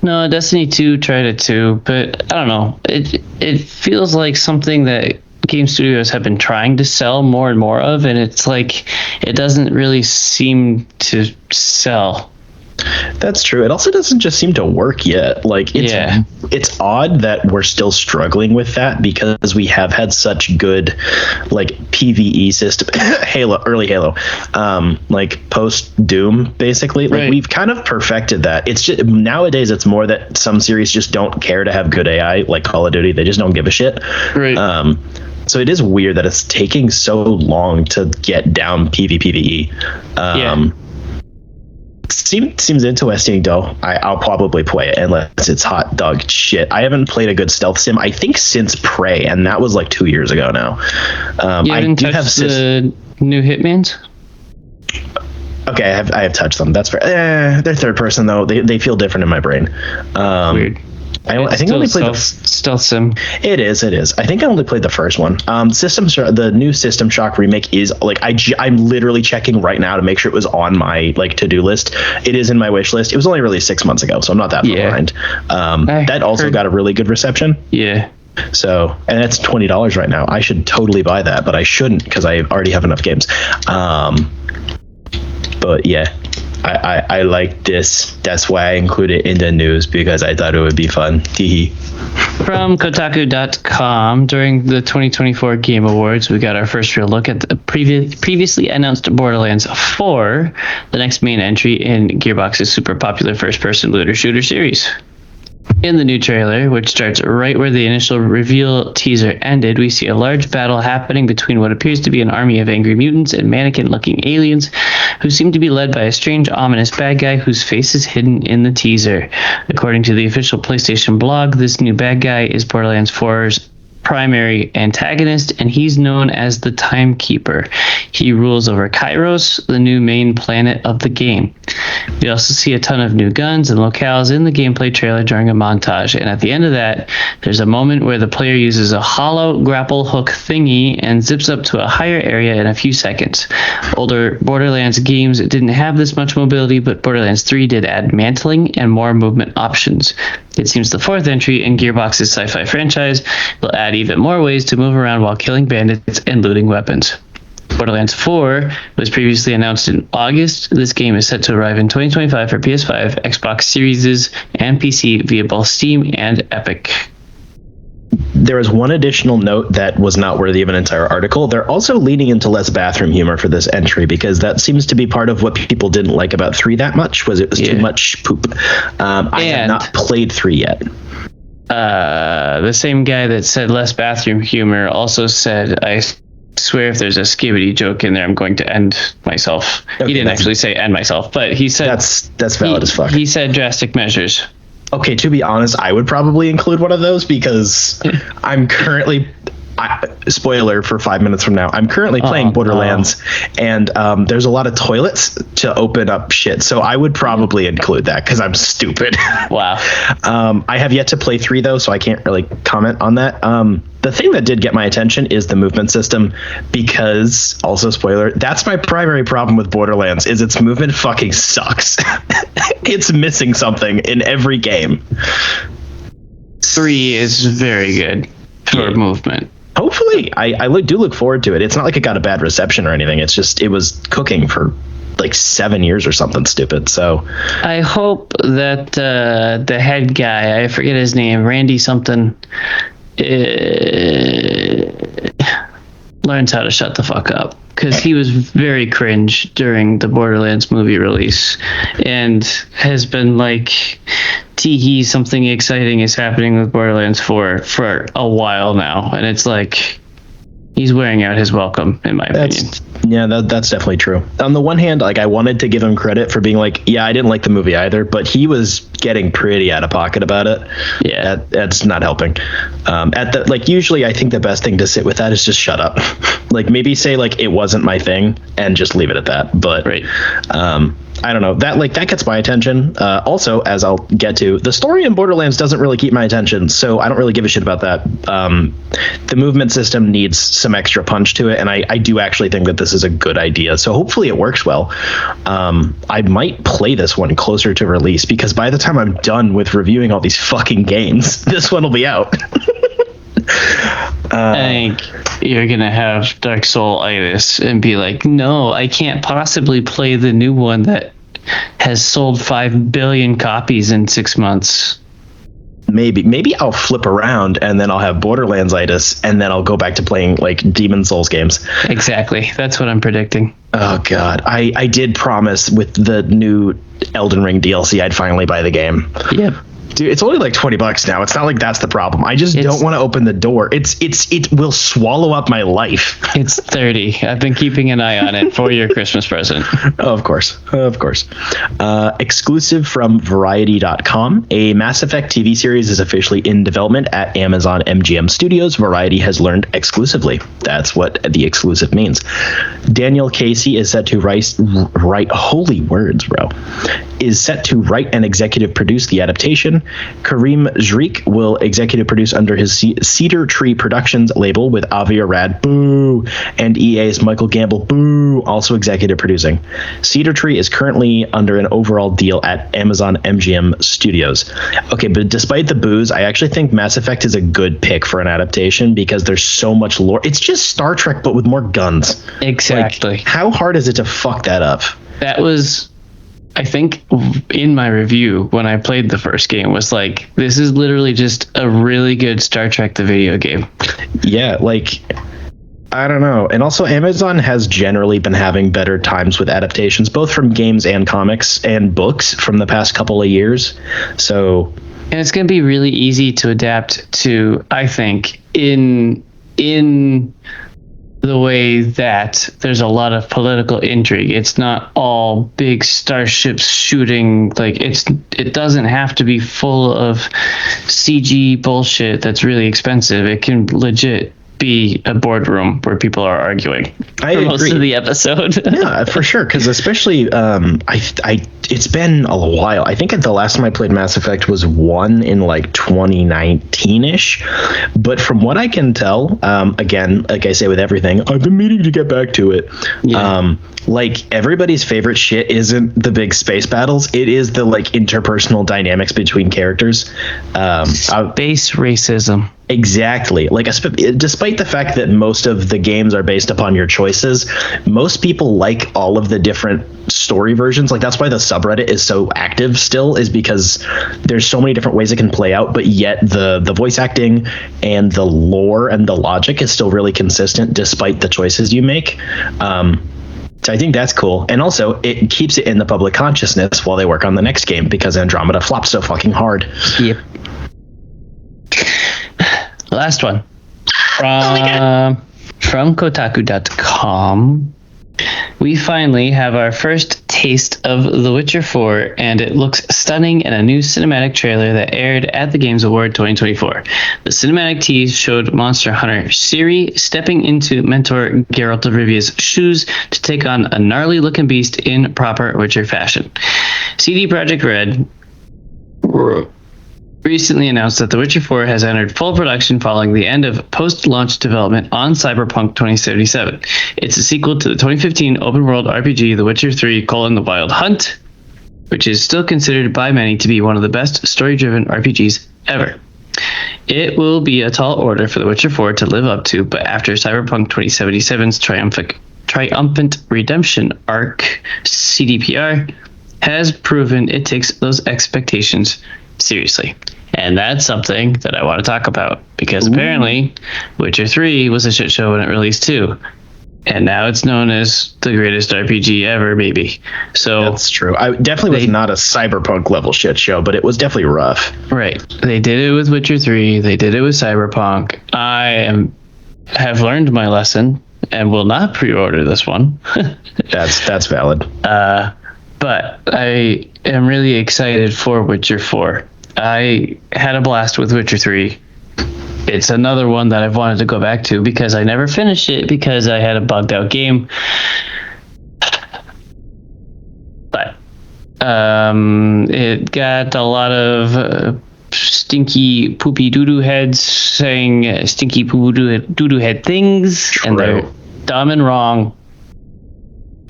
No, Destiny 2 tried it too, but I don't know. It feels like something that game studios have been trying to sell more and more of, and it's like it doesn't really seem to sell. That's true. It also doesn't just seem to work yet. Like it's odd that we're still struggling with that because we have had such good like PvE system early Halo. Like post Doom basically. Like we've kind of perfected that. It's just nowadays it's more that some series just don't care to have good AI, like Call of Duty. They just don't give a shit. Right. So it is weird that it's taking so long to get down PvE. Seems interesting though. I'll probably play it unless it's hot dog shit. I haven't played a good stealth sim I think since Prey, and that was like 2 years ago now. You haven't touched the new Hitmans? Okay, I have touched them. That's fair. They're third person though. They feel different in my brain. Weird. I think I only played stealth sim. It is. I think I only played the first one. The new System Shock remake is like I'm literally checking right now to make sure it was on my like to-do list. It is in my wish list. It was only released 6 months ago, so I'm not that far behind. That also got a really good reception. Yeah. So, and it's $20 right now. I should totally buy that, but I shouldn't because I already have enough games. But yeah. I like this. That's why I included it in the news because I thought it would be fun. From Kotaku.com, during the 2024 Game Awards, we got our first real look at the previously announced Borderlands 4, the next main entry in Gearbox's super popular first-person looter shooter series. In the new trailer, which starts right where the initial reveal teaser ended, we see a large battle happening between what appears to be an army of angry mutants and mannequin-looking aliens who seem to be led by a strange, ominous bad guy whose face is hidden in the teaser. According to the official PlayStation blog, this new bad guy is Borderlands 4's primary antagonist, and he's known as the Timekeeper. He rules over Kairos, the new main planet of the game. We also see a ton of new guns and locales in the gameplay trailer during a montage, and at the end of that, there's a moment where the player uses a hollow grapple hook thingy and zips up to a higher area in a few seconds. Older Borderlands games didn't have this much mobility, but Borderlands 3 did add mantling and more movement options. It seems the fourth entry in Gearbox's sci-fi franchise will add even more ways to move around while killing bandits and looting weapons. Borderlands 4 was previously announced in August. This game is set to arrive in 2025 for PS5, Xbox Series, and PC via both Steam and Epic. There is one additional note that was not worthy of an entire article. They're also leaning into less bathroom humor for this entry because that seems to be part of what people didn't like about 3 that much, was it was too much poop. I have not played 3 yet. The same guy that said less bathroom humor also said, I swear if there's a skibbity joke in there, I'm going to end myself. Okay, he didn't actually say end myself, but he said... That's valid as fuck. He said drastic measures. Okay, to be honest, I would probably include one of those because I'm currently... spoiler for 5 minutes from now, I'm currently playing Borderlands, and there's a lot of toilets to open up shit, so I would probably include that because I'm stupid. Wow. I have yet to play 3 though, so I can't really comment on that. The thing that did get my attention is the movement system, because, also spoiler, that's my primary problem with Borderlands, is its movement fucking sucks. It's missing something in every game. 3 is very good for movement. Hopefully, I do look forward to it. It's not like it got a bad reception or anything. It's just it was cooking for like 7 years or something stupid. So I hope that the head guy, I forget his name, Randy something, learns how to shut the fuck up, because he was very cringe during the Borderlands movie release and has been like, tee something exciting is happening with Borderlands 4 for a while now, and it's like, He's wearing out his welcome, in my opinion. That's definitely true. On the one hand, like, I wanted to give him credit for being like, yeah, I didn't like the movie either, but he was getting pretty out of pocket about it. Yeah, that's not helping. Usually I think the best thing to sit with that is just shut up. Like, maybe say like it wasn't my thing and just leave it at that. But right. I don't know, that gets my attention. Also, as I'll get to, the story in Borderlands doesn't really keep my attention, so I don't really give a shit about that. The movement system needs some extra punch to it, and I do actually think that this is a good idea, so hopefully it works well. I might play this one closer to release, because by the time I'm done with reviewing all these fucking games, this one will be out. I think you're gonna have Dark Soul-itis and be like, no, I can't possibly play the new one that has sold 5 billion copies in 6 months. Maybe I'll flip around and then I'll have Borderlands-itis, and then I'll go back to playing like Demon Souls games. Exactly. That's what I'm predicting. Oh god, I did promise with the new Elden Ring DLC I'd finally buy the game. Yep. Dude, it's only like $20 now. It's not like that's the problem. I just don't want to open the door. It will swallow up my life. It's 30. I've been keeping an eye on it for your Christmas present. Of course. Exclusive from Variety.com. A Mass Effect TV series is officially in development at Amazon MGM Studios. Variety has learned exclusively. That's what the exclusive means. Daniel Casey is set to write holy words, bro. Is set to write and executive produce the adaptation. Kareem Zreik will executive produce under his Cedar Tree Productions label, with Avi Arad, boo, and EA's Michael Gamble, boo, also executive producing. Cedar Tree is currently under an overall deal at Amazon MGM Studios. Okay, but despite the boos, I actually think Mass Effect is a good pick for an adaptation, because there's so much lore. It's just Star Trek, but with more guns. Exactly. Like, how hard is it to fuck that up? That was, I think, in my review when I played the first game, was like, this is literally just a really good Star Trek the video game. Yeah, like, I don't know. And also, Amazon has generally been having better times with adaptations, both from games and comics and books from the past couple of years. So, and it's going to be really easy to adapt to, I think, in the way that there's a lot of political intrigue. It's not all big starships shooting. Like, it doesn't have to be full of CG bullshit that's really expensive. It can legit be a boardroom where people are arguing for most of the episode. Yeah, for sure. Because especially, it's been a while. I think the last time I played Mass Effect was 1 in like 2019-ish. But from what I can tell, again, like I say with everything, I've been meaning to get back to it. Yeah. Like, everybody's favorite shit isn't the big space battles. It is the like interpersonal dynamics between characters. Base racism. Exactly. Like, despite the fact that most of the games are based upon your choices, most people like all of the different story versions. Like, that's why the subreddit is so active still, is because there's so many different ways it can play out, but yet the voice acting and the lore and the logic is still really consistent despite the choices you make. So I think that's cool. And also, it keeps it in the public consciousness while they work on the next game, because Andromeda flopped so fucking hard. Yep. Last one. From Kotaku.com. We finally have our first taste of The Witcher 4, and it looks stunning in a new cinematic trailer that aired at the Games Award 2024. The cinematic tease showed Monster Hunter Ciri stepping into mentor Geralt of Rivia's shoes to take on a gnarly-looking beast in proper Witcher fashion. CD Projekt Red recently announced that The Witcher 4 has entered full production following the end of post-launch development on Cyberpunk 2077. It's a sequel to the 2015 open-world RPG The Witcher 3: The Wild Hunt, which is still considered by many to be one of the best story-driven RPGs ever. It will be a tall order for The Witcher 4 to live up to, but after Cyberpunk 2077's triumphant redemption arc, CDPR has proven it takes those expectations seriously. And that's something that I want to talk about, because apparently Witcher 3 was a shit show when it released too, and now it's known as the greatest RPG ever, maybe. So that's true. I definitely was not a Cyberpunk level shit show, but it was definitely rough. Right. They did it with Witcher 3. They did it with Cyberpunk. I am have learned my lesson and will not pre-order this one. That's valid. But I am really excited for Witcher 4. I had a blast with Witcher 3. It's another one that I've wanted to go back to because I never finished it because I had a bugged out game. But it got a lot of stinky poopy doo-doo heads saying stinky poopy doo-doo head things. True. And they're dumb and wrong.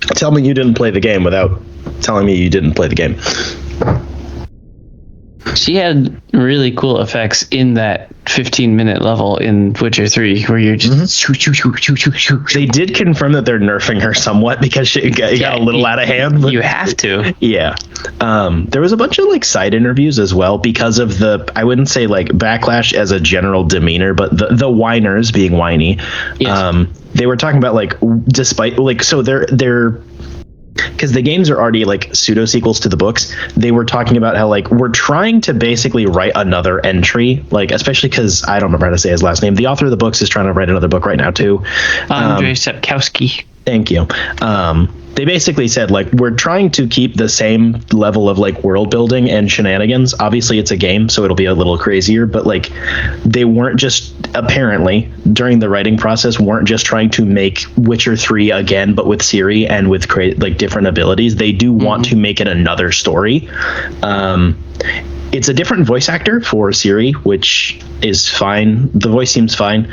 Tell me you didn't play the game without telling me you didn't play the game. She had really cool effects in that 15-minute level in Witcher 3 where you're just shoot. They did confirm that they're nerfing her somewhat because she got a little out of hand. But, you have to. Yeah. There was a bunch of like side interviews as well because of the, I wouldn't say like backlash as a general demeanor, but the whiners being whiny. Yes. They were talking about like, despite like, so they're because the games are already like pseudo sequels to the books. They were talking about how like we're trying to basically write another entry, like especially because I don't remember how to say his last name. The author of the books is trying to write another book right now too. Andrzej Sapkowski. Thank you. They basically said like we're trying to keep the same level of like world building and shenanigans. Obviously it's a game, so it'll be a little crazier, but like they weren't just apparently during the writing process weren't just trying to make Witcher 3 again but with Ciri and with like different abilities. They do want to make it another story. It's a different voice actor for Ciri, which is fine. The voice seems fine.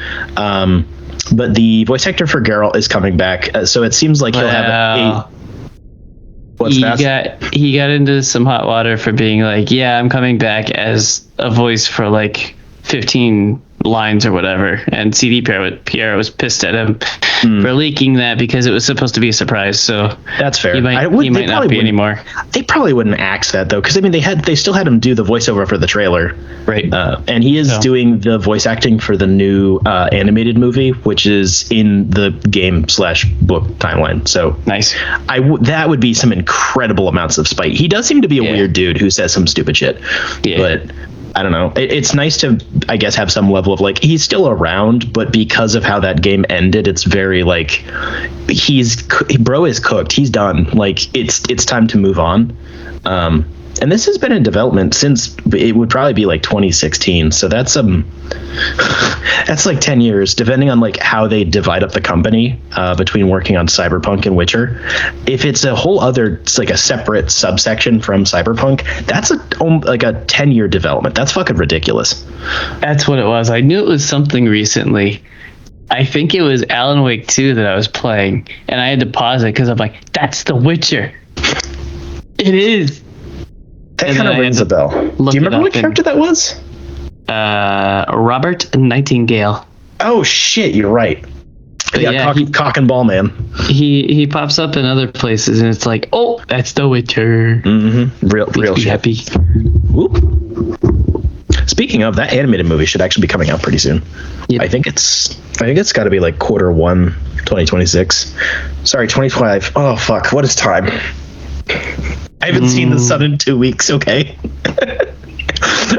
But the voice actor for Geralt is coming back, so it seems like he'll have a. What's that? He got into some hot water for being like, yeah, I'm coming back as a voice for like 15 lines or whatever, and CD Pierre was pissed at him for leaking that because it was supposed to be a surprise. So that's fair. He might not be anymore. They probably wouldn't axe that though, because I mean they still had him do the voiceover for the trailer, right? And he is doing the voice acting for the new animated movie, which is in the game/book timeline. So nice. That would be some incredible amounts of spite. He does seem to be a weird dude who says some stupid shit, but. I don't know. It's nice to, I guess, have some level of like he's still around, but because of how that game ended, it's very like bro is cooked. He's done. Like it's time to move on. And this has been in development since it would probably be like 2016. So that's that's like 10 years, depending on like how they divide up the company between working on Cyberpunk and Witcher. If it's a whole other, it's like a separate subsection from Cyberpunk, that's like a 10-year development. That's fucking ridiculous. That's what it was. I knew it was something recently. I think it was Alan Wake 2 that I was playing, and I had to pause it because I'm like, that's The Witcher. It is. That kind of rings a bell. Do you remember what character that was? Robert Nightingale. Oh shit, you're right. Yeah, cock and ball man. He pops up in other places, and it's like, oh, that's The Witcher. Mm-hmm. Real shit. Happy. Whoop. Speaking of, that animated movie should actually be coming out pretty soon. Yep. I think it's got to be like Q1 2026. Sorry, 2025. Oh fuck, what is time? I haven't seen the sun in 2 weeks, okay?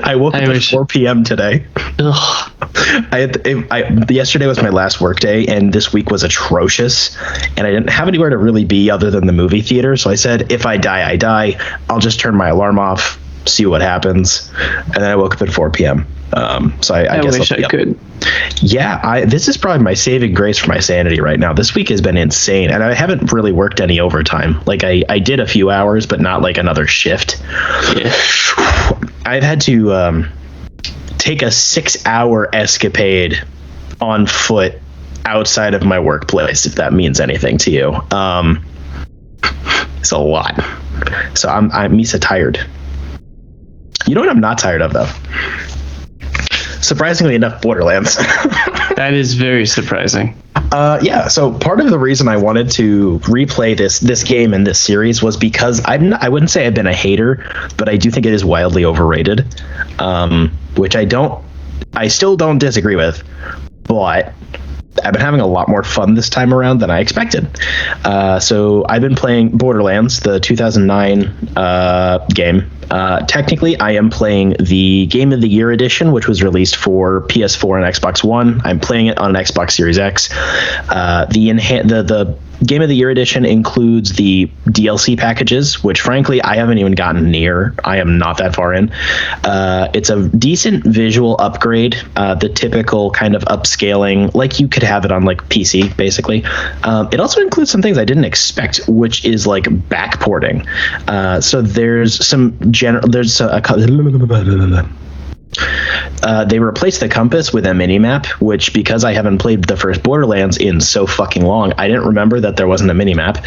I woke up at 4 p.m. today. Yesterday was my last work day, and this week was atrocious, and I didn't have anywhere to really be other than the movie theater, so I said, if I die, I die. I'll just turn my alarm off, see what happens, and then I woke up at 4 p.m. So I guess wish I could. Yeah, this is probably my saving grace for my sanity right now. This week has been insane, and I haven't really worked any overtime. Like I did a few hours, but not like another shift. Yeah. I've had to take a 6-hour escapade on foot outside of my workplace, if that means anything to you. It's a lot. So I'm Misa tired. You know what I'm not tired of, though? Surprisingly enough, Borderlands. That is very surprising. Yeah, so part of the reason I wanted to replay this game and this series was because I wouldn't say I've been a hater, but I do think it is wildly overrated, which I still don't disagree with, but I've been having a lot more fun this time around than I expected. So I've been playing Borderlands, the 2009 game. Technically, I am playing the Game of the Year edition, which was released for PS4 and Xbox One. I'm playing it on an Xbox Series X. The Game of the Year edition includes the DLC packages, which frankly I haven't even gotten near. I am not that far in. It's a decent visual upgrade, the typical kind of upscaling, like you could have it on like PC, basically. It also includes some things I didn't expect, which is like backporting. So there's some they replaced the compass with a mini-map, which, because I haven't played the first Borderlands in so fucking long, I didn't remember that there wasn't a mini-map.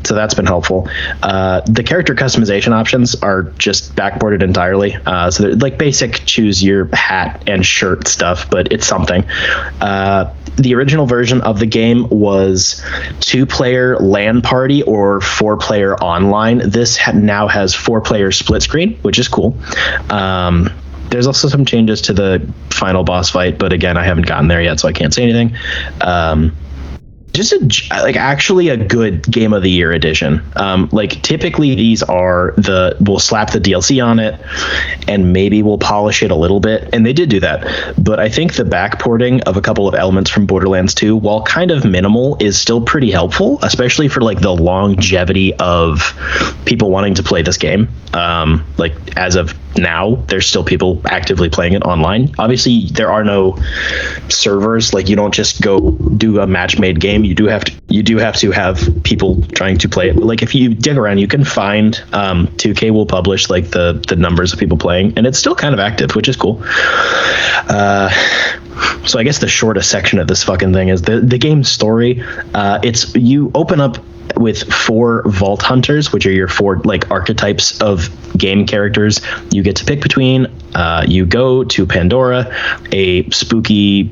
So that's been helpful. The character customization options are just backported entirely. So they're like basic choose your hat and shirt stuff, but it's something. The original version of the game was 2-player LAN party or 4-player online. This now has 4-player split screen, which is cool. There's also some changes to the final boss fight, but again, I haven't gotten there yet, so I can't say anything. Actually a good Game of the Year edition. Like typically these are we'll slap the DLC on it and maybe we'll polish it a little bit, and they did do that. But I think the backporting of a couple of elements from Borderlands 2, while kind of minimal, is still pretty helpful, especially for like the longevity of people wanting to play this game. Like as of now, there's still people actively playing it online. Obviously, there are no servers. Like you don't just go do a match-made game. You do have to have people trying to play it. But like if you dig around, you can find 2K will publish like the numbers of people playing, and it's still kind of active, which is cool. So I guess the shortest section of this fucking thing is the game's story. It's you open up with 4 vault hunters, which are your 4 like archetypes of game characters you get to pick between. You go to Pandora, a spooky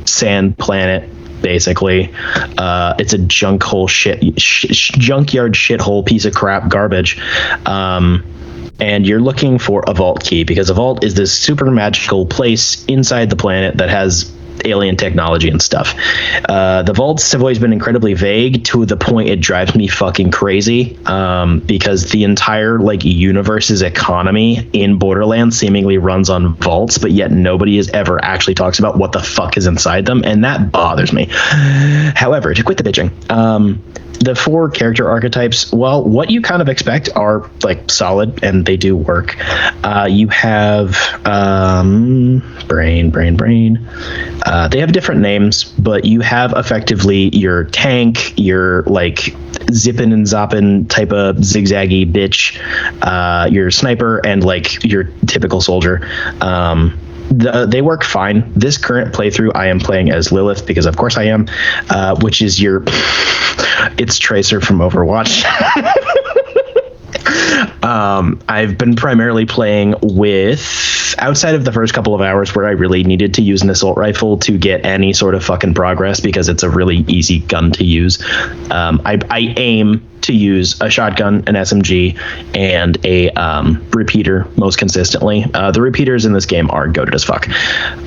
sand planet. Basically, it's a junkyard shithole piece of crap garbage. And you're looking for a vault key, because a vault is this super magical place inside the planet that has alien technology and stuff. The vaults have always been incredibly vague, to the point it drives me fucking crazy, because the entire like universe's economy in Borderlands seemingly runs on vaults, but yet nobody has ever actually talks about what the fuck is inside them, and that bothers me. However, to quit the bitching, the 4 character archetypes, well, what you kind of expect are like solid, and they do work. You have brain. They have different names, but you have effectively your tank, your like zippin' and zoppin' type of zigzaggy bitch, your sniper, and like your typical soldier. They work fine. This current playthrough, I am playing as Lilith, because of course I am, which is it's Tracer from Overwatch. I've been primarily playing with, outside of the first couple of hours where I really needed to use an assault rifle to get any sort of fucking progress, because it's a really easy gun to use. I aim to use a shotgun, an SMG, and a repeater most consistently. The repeaters in this game are goated as fuck.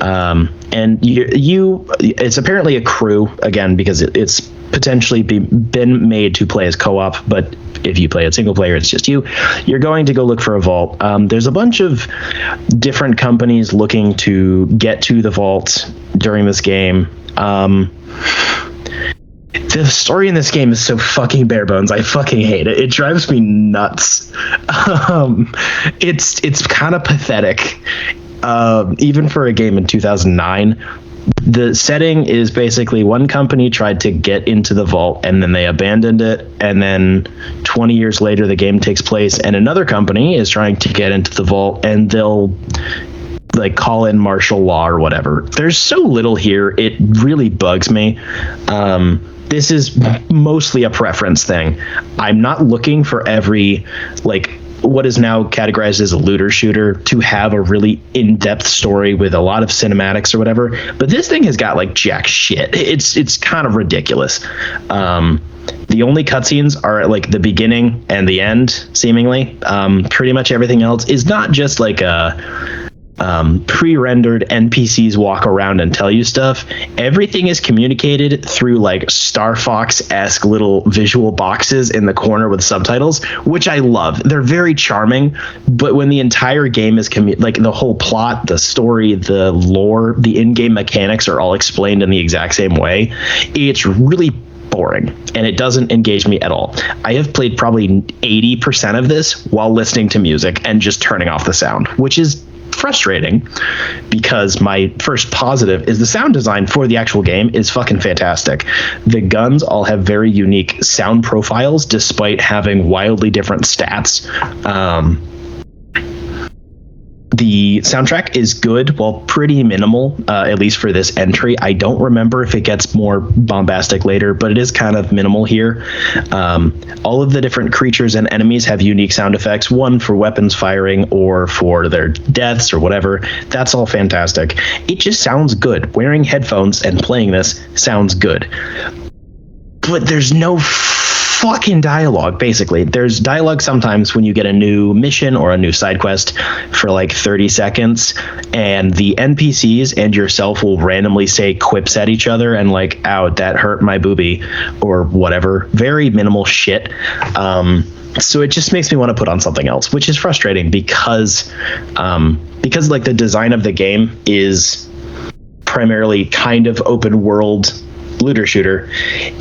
And it's apparently a crew, again, because it's potentially been made to play as co-op, but if you play it single player, it's just you're going to go look for a vault. There's a bunch of different companies looking to get to the vault during this game. The story in this game is so fucking bare bones. I fucking hate it. It drives me nuts. It's kind of pathetic, even for a game in 2009. The setting is basically one company tried to get into the vault and then they abandoned it, and then 20 years later the game takes place and another company is trying to get into the vault, and they'll like call in martial law or whatever. There's so little here, it really bugs me. This is mostly a preference thing. I'm not looking for every like what is now categorized as a looter shooter to have a really in-depth story with a lot of cinematics or whatever, but this thing has got like jack shit. It's kind of ridiculous. The only cutscenes are at like the beginning and the end, seemingly. Pretty much everything else is not just like pre-rendered NPCs walk around and tell you stuff. Everything is communicated through like Star Fox-esque little visual boxes in the corner with subtitles, which I love. They're very charming, but when the entire game is like the whole plot, the story, the lore, the in-game mechanics are all explained in the exact same way, it's really boring and it doesn't engage me at all. I have played probably 80% of this while listening to music and just turning off the sound, which is frustrating because my first positive is the sound design for the actual game is fucking fantastic. The guns all have very unique sound profiles despite having wildly different stats. The soundtrack is good, while pretty minimal, at least for this entry. I don't remember if it gets more bombastic later, but it is kind of minimal here. All of the different creatures and enemies have unique sound effects, one for weapons firing or for their deaths or whatever. That's all fantastic. It just sounds good. Wearing headphones and playing this sounds good. But there's no fucking dialogue. Basically, there's dialogue sometimes when you get a new mission or a new side quest for like 30 seconds, and the NPCs and yourself will randomly say quips at each other and like, ow, that hurt my boobie or whatever. Very minimal shit. So it just makes me want to put on something else, which is frustrating because like the design of the game is primarily kind of open world looter shooter.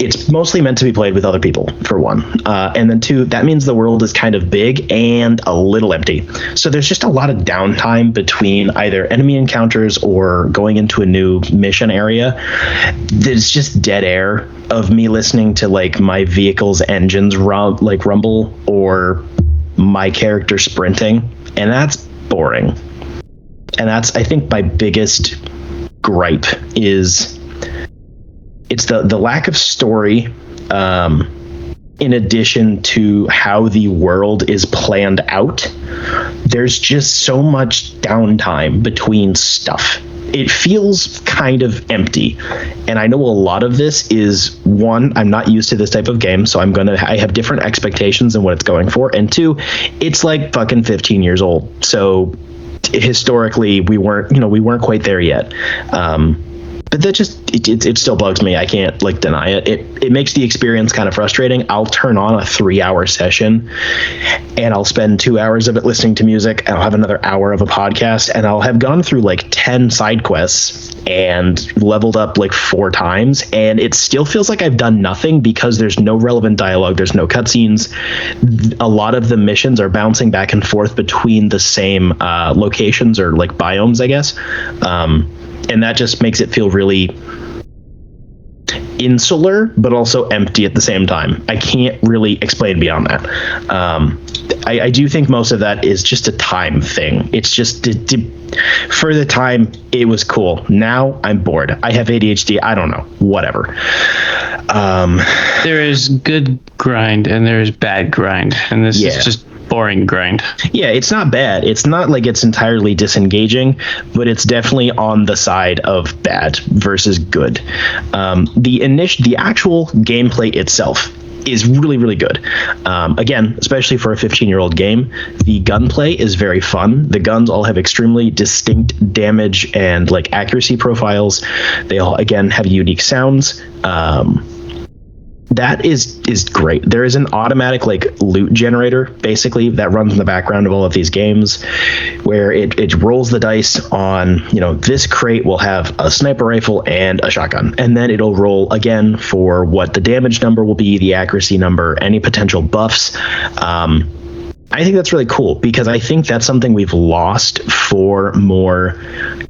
It's mostly meant to be played with other people, for one, and then two, that means the world is kind of big and a little empty, so there's just a lot of downtime between either enemy encounters or going into a new mission area. There's just dead air of me listening to like my vehicle's engines rumble or my character sprinting, and that's boring. And that's, I think, my biggest gripe is it's the lack of story, in addition to how the world is planned out. There's just so much downtime between stuff. It feels kind of empty. And I know a lot of this is, one, I'm not used to this type of game, so I have different expectations than what it's going for. And two, it's like fucking 15 years old. So historically, we weren't quite there yet. But that just it still bugs me. I can't like deny it. It makes the experience kind of frustrating. I'll turn on a 3-hour session and I'll spend 2 hours of it listening to music, and I'll have another hour of a podcast, and I'll have gone through like 10 side quests and leveled up like 4 times, and it still feels like I've done nothing because there's no relevant dialogue, there's no cutscenes. A lot of the missions are bouncing back and forth between the same locations or like biomes, I guess. And that just makes it feel really insular, but also empty at the same time. I can't really explain beyond that. I do think most of that is just a time thing. It's just for the time, it was cool. Now I'm bored. I have ADHD. I don't know. Whatever. There is good grind and there is bad grind, and this is just boring grind. Yeah, it's not bad. It's not like it's entirely disengaging, but it's definitely on the side of bad versus good. The actual gameplay itself is really, really good. Again, especially for a 15-year-old game, the gunplay is very fun. The guns all have extremely distinct damage and like accuracy profiles. They all, again, have unique sounds. That is great. There is an automatic like loot generator basically that runs in the background of all of these games, where it rolls the dice on, this crate will have a sniper rifle and a shotgun, and then it'll roll again for what the damage number will be, the accuracy number, any potential buffs. I think that's really cool because I think that's something we've lost for more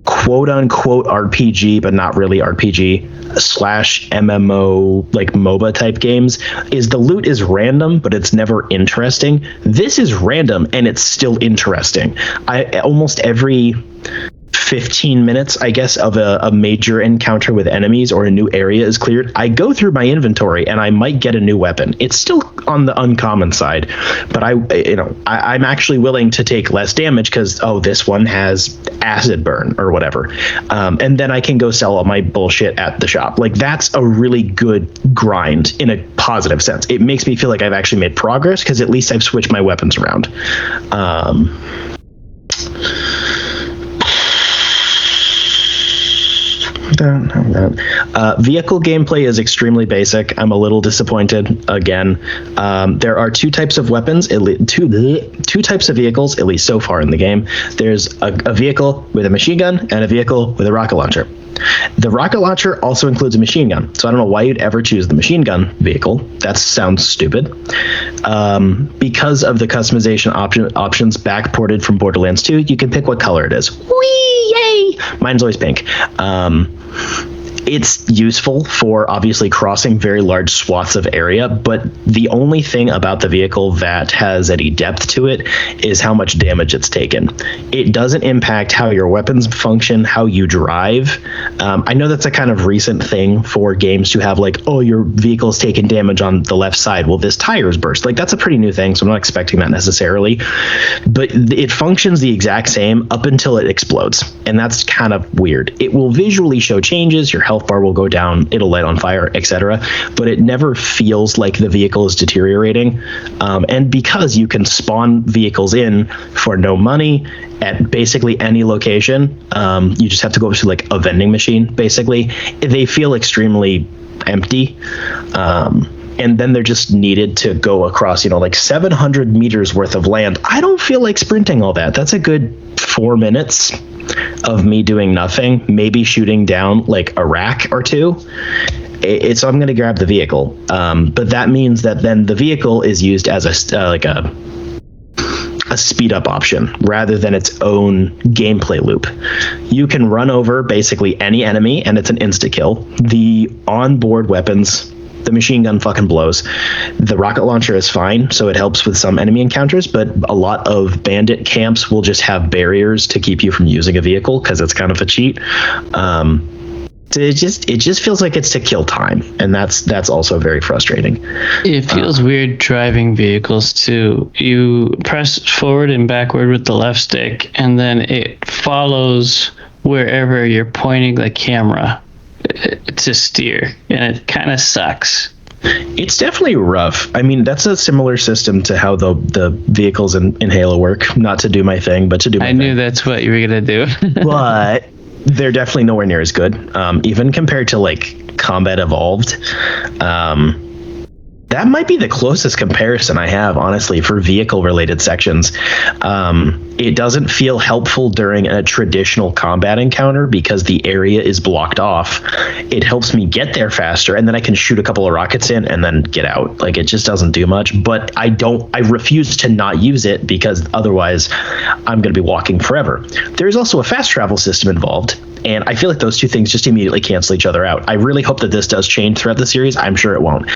quote unquote RPG, but not really RPG / MMO, like MOBA type games, is the loot is random, but it's never interesting. This is random and it's still interesting. Almost every 15 minutes, I guess, of a major encounter with enemies or a new area is cleared, I go through my inventory and I might get a new weapon. It's still on the uncommon side, but I'm actually willing to take less damage because, this one has acid burn or whatever. And then I can go sell all my bullshit at the shop. Like, that's a really good grind in a positive sense. It makes me feel like I've actually made progress because at least I've switched my weapons around. Vehicle gameplay is extremely basic. I'm a little disappointed. Again, there are two types of weapons, two types of vehicles, at least so far in the game. There's a vehicle with a machine gun and a vehicle with a rocket launcher. The rocket launcher also includes a machine gun, so I don't know why you'd ever choose the machine gun vehicle. That sounds stupid. Because of the customization options backported from Borderlands 2, you can pick what color it is. Whee! Yay! Mine's always pink. It's useful for obviously crossing very large swaths of area, but the only thing about the vehicle that has any depth to it is how much damage it's taken. It doesn't impact how your weapons function, how you drive. I know that's a kind of recent thing for games to have, like, oh, your vehicle's taken damage on the left side. Well, this tire's burst. Like, that's a pretty new thing, so I'm not expecting that necessarily. But it functions the exact same up until it explodes, and that's kind of weird. It will visually show changes. Your health bar will go down, it'll light on fire, etc., but it never feels like the vehicle is deteriorating. And because you can spawn vehicles in for no money at basically any location, you just have to go to like a vending machine, basically. They feel extremely empty. And then they're just needed to go across, like 700 meters worth of land. I don't feel like sprinting all that. That's a good 4 minutes of me doing nothing, maybe shooting down like a rack or two. So I'm going to grab the vehicle. But that means that then the vehicle is used as a speed up option rather than its own gameplay loop. You can run over basically any enemy and it's an insta kill. The onboard weapons, the machine gun fucking blows. The rocket launcher is fine, so it helps with some enemy encounters, but a lot of bandit camps will just have barriers to keep you from using a vehicle because it's kind of a cheat. It just feels like it's to kill time, and that's also very frustrating. It feels weird driving vehicles too. You press forward and backward with the left stick, and then it follows wherever you're pointing the camera to steer, and it kind of sucks. It's definitely rough. I mean, that's a similar system to how the vehicles in Halo work. Not to do my thing, but to do my thing. I knew that's what you were gonna do. But they're definitely nowhere near as good, even compared to like Combat Evolved. That might be the closest comparison I have, honestly, for vehicle-related sections. It doesn't feel helpful during a traditional combat encounter because the area is blocked off. It helps me get there faster, and then I can shoot a couple of rockets in and then get out. Like, it just doesn't do much, but I refuse to not use it because otherwise I'm going to be walking forever. There's also a fast travel system involved, and I feel like those two things just immediately cancel each other out. I really hope that this does change throughout the series. I'm sure it won't.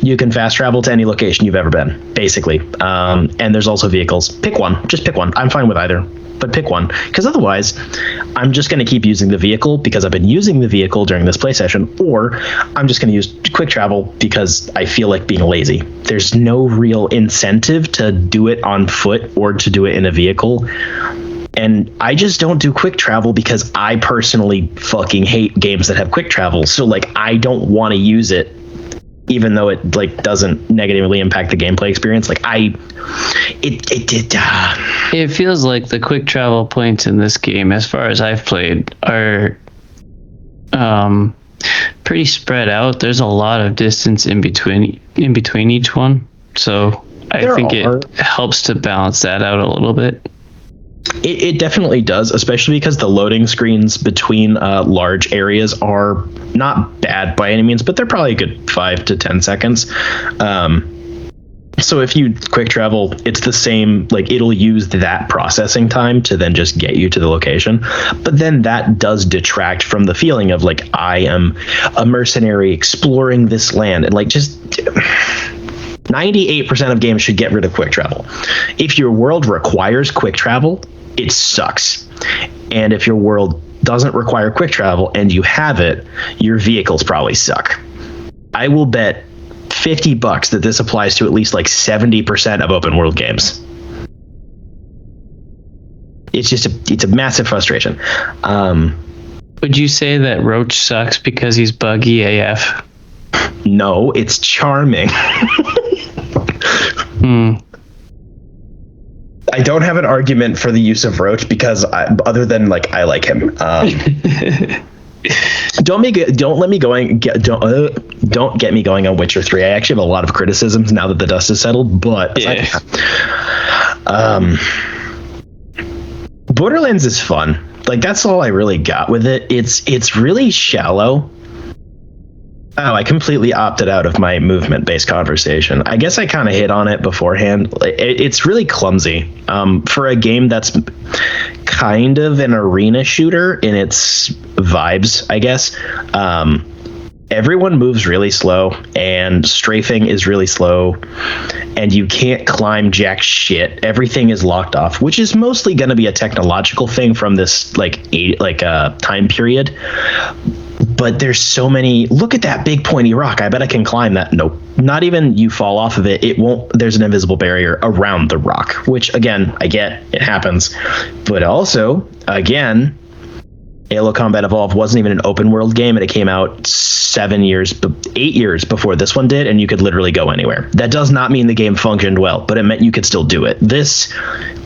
You can fast travel to any location you've ever been, basically. And there's also vehicles. Pick one. Just pick one. I'm fine with either. But pick one. Because otherwise, I'm just going to keep using the vehicle because I've been using the vehicle during this play session, or I'm just going to use quick travel because I feel like being lazy. There's no real incentive to do it on foot or to do it in a vehicle. And I just don't do quick travel because I personally fucking hate games that have quick travel. So like, I don't want to use it, even though it like doesn't negatively impact the gameplay experience. Like it feels like the quick travel points in this game, as far as I've played, are pretty spread out. There's a lot of distance in between each one. So I think it helps to balance that out a little bit. It definitely does, especially because the loading screens between large areas are not bad by any means, but they're probably a good 5 to 10 seconds. So if you quick travel, it's the same, like it'll use that processing time to then just get you to the location. But then that does detract from the feeling of like, I am a mercenary exploring this land, and like just 98% of games should get rid of quick travel. If your world requires quick travel, it sucks. And if your world doesn't require quick travel and you have it, your vehicles probably suck. I will bet $50 that this applies to at least like 70% of open world games. It's just it's a massive frustration. Would you say that Roach sucks because he's buggy AF? No, it's charming. I don't have an argument for the use of Roach because other than like I like him. Don't get me going on Witcher 3. I actually have a lot of criticisms now that the dust has settled, but Borderlands is fun. Like, that's all I really got with it. It's really shallow. Oh, I completely opted out of my movement-based conversation. I guess I kind of hit on it beforehand. It's really clumsy for a game that's kind of an arena shooter in its vibes, I guess. Everyone moves really slow, and strafing is really slow, and you can't climb jack shit. Everything is locked off, which is mostly going to be a technological thing from this time period. But there's so many. Look at that big pointy rock. I bet I can climb that. Nope. Not even you fall off of it. It won't. There's an invisible barrier around the rock, which again, I get, it happens. But also, again, Halo Combat Evolved wasn't even an open world game, and it came out 8 years before this one did, and you could literally go anywhere. That does not mean the game functioned well, but it meant you could still do it. This,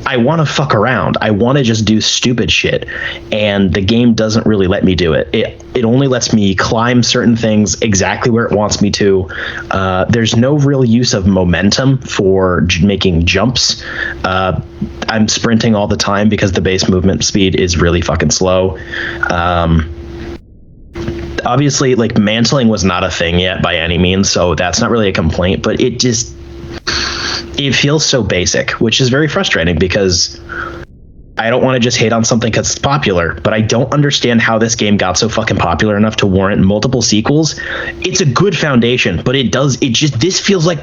I want to fuck around. I want to just do stupid shit, and the game doesn't really let me do it. It only lets me climb certain things exactly where it wants me to. There's no real use of momentum for making jumps. I'm sprinting all the time because the base movement speed is really fucking slow. Obviously, like, mantling was not a thing yet by any means, so that's not really a complaint, but it feels so basic, which is very frustrating because I don't want to just hate on something because it's popular, but I don't understand how this game got so fucking popular enough to warrant multiple sequels. It's a good foundation, but this feels like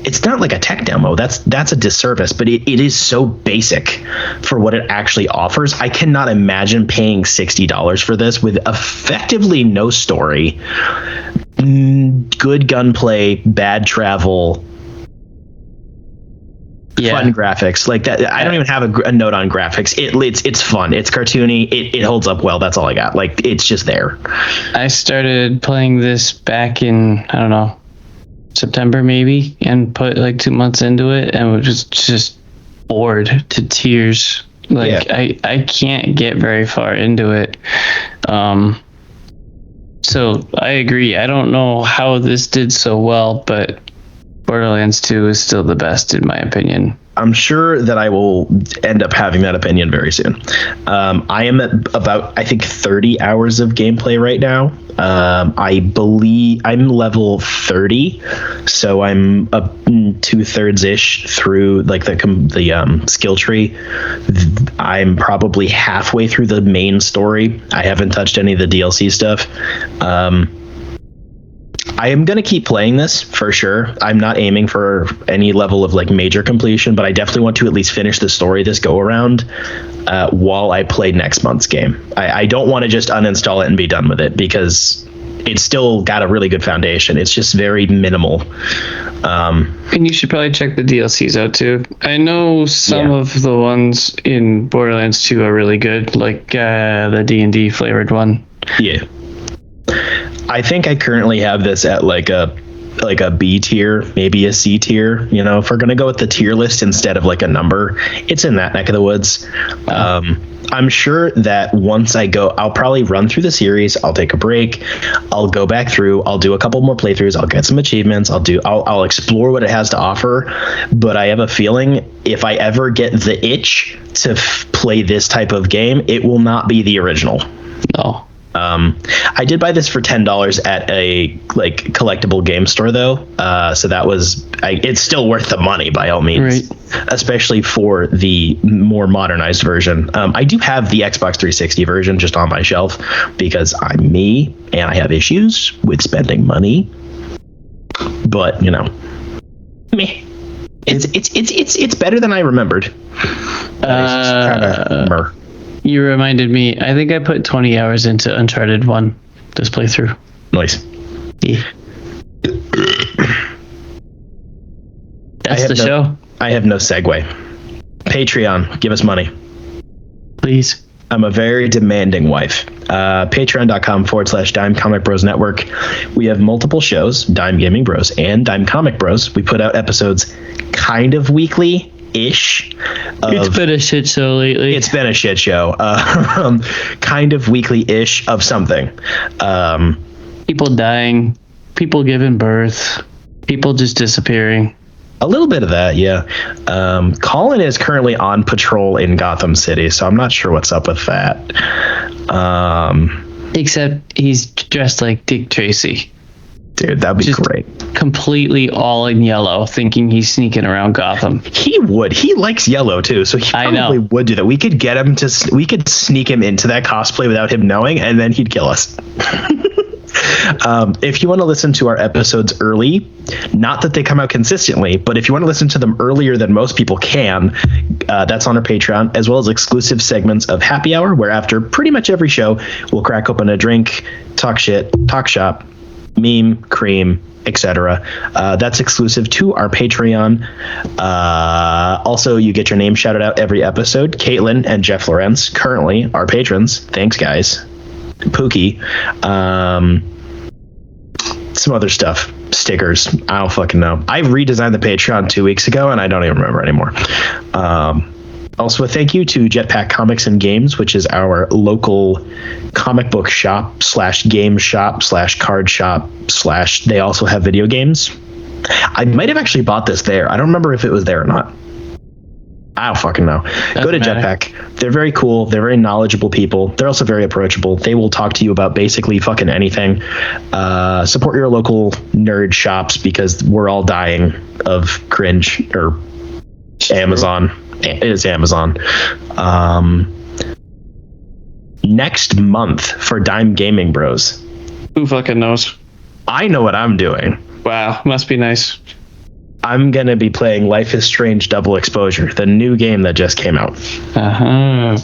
it's not like a tech demo. That's a disservice, but it is so basic for what it actually offers. I cannot imagine paying $60 for this with effectively no story, good gunplay, bad travel, fun graphics like that. I don't even have a note on graphics. It's fun. It's cartoony. It holds up well. That's all I got. Like, it's just there. I started playing this back in, I don't know, September maybe, and put like 2 months into it, and was just bored to tears. Like, I can't get very far into it. So I agree. I don't know how this did so well, but Borderlands 2 is still the best in my opinion. I'm sure that I will end up having that opinion very soon. I am at about, I think, 30 hours of gameplay right now. I believe I'm level 30, so I'm 2/3 ish through like the skill tree. I'm probably halfway through the main story. I haven't touched any of the DLC stuff. I am going to keep playing this for sure. I'm not aiming for any level of like major completion, but I definitely want to at least finish the story this go around while I play next month's game. I don't want to just uninstall it and be done with it because it's still got a really good foundation. It's just very minimal. And you should probably check the DLCs out too. I know some of the ones in Borderlands 2 are really good, like the D&D flavored one. Yeah. I think I currently have this at like a B tier, maybe a C tier. You know, if we're gonna go with the tier list instead of like a number, it's in that neck of the woods. I'm sure that once I go, I'll probably run through the series. I'll take a break. I'll go back through. I'll do a couple more playthroughs. I'll get some achievements. I'll explore what it has to offer. But I have a feeling if I ever get the itch to play this type of game, it will not be the original. No. I did buy this for $10 at a like collectible game store though, so that was it's still worth the money by all means, right. Especially for the more modernized version. I do have the Xbox 360 version just on my shelf because I'm me and I have issues with spending money. But you know, it's better than I remembered. It's just kinda You reminded me. I think I put 20 hours into Uncharted 1 this playthrough. Nice. Yeah. That's the show. I have no segue. Patreon, give us money. Please. I'm a very demanding wife. Patreon.com/Dime Comic Bros Network. We have multiple shows, Dime Gaming Bros and Dime Comic Bros. We put out episodes kind of weekly ish. It's been a shit show lately. It's been a shit show. Kind of weekly ish of something. People dying, people giving birth, people just disappearing. A little bit of that, yeah. Colin is currently on patrol in Gotham City, so I'm not sure what's up with that. Except he's dressed like Dick Tracy. Dude, that'd be just great. Completely all in yellow, thinking he's sneaking around Gotham. He would. He likes yellow too, so he probably would do that. We could get him to. We could sneak him into that cosplay without him knowing, and then he'd kill us. If you want to listen to our episodes early, not that they come out consistently, but if you want to listen to them earlier than most people can, that's on our Patreon, as well as exclusive segments of Happy Hour, where after pretty much every show, we'll crack open a drink, talk shit, talk shop, meme, cream, etc. That's exclusive to our Patreon. Also, you get your name shouted out every episode. Caitlin and Jeff Lorenz, currently our patrons. Thanks, guys. Pookie. Some other stuff. Stickers. I don't fucking know. I redesigned the Patreon 2 weeks ago, and I don't even remember anymore. Also, a thank you to Jetpack Comics and Games, which is our local comic book shop / game shop / card shop / they also have video games. I might have actually bought this there. I don't remember if it was there or not. I don't fucking know. Go to Jetpack. They're very cool. They're very knowledgeable people. They're also very approachable. They will talk to you about basically fucking anything. Support your local nerd shops because we're all dying of cringe or Amazon. It is Amazon. Next month for Dime Gaming Bros. Who fucking knows? I know what I'm doing. Wow, must be nice. I'm going to be playing Life is Strange Double Exposure, the new game that just came out. Uh-huh.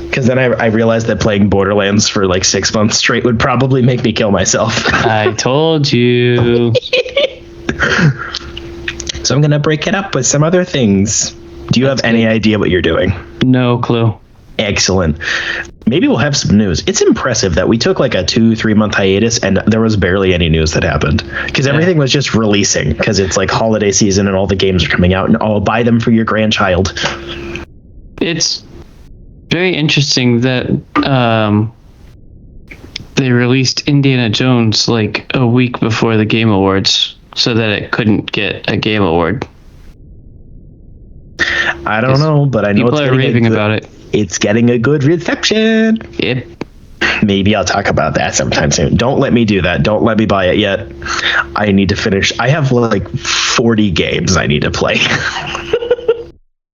Because then I realized that playing Borderlands for like 6 months straight would probably make me kill myself. I told you. So I'm going to break it up with some other things. Do you have any idea what you're doing? No clue. Excellent. Maybe we'll have some news. It's impressive that we took like a 2-3 month hiatus and there was barely any news that happened because everything was just releasing because it's like holiday season and all the games are coming out and I'll buy them for your grandchild. It's very interesting that they released Indiana Jones like a week before the Game Awards so that it couldn't get a Game Award. I don't know, but I know people are raving about it. It's getting a good reception. Yep. Maybe I'll talk about that sometime soon. Don't let me do that. Don't let me buy it yet. I need to finish. I have like 40 games I need to play.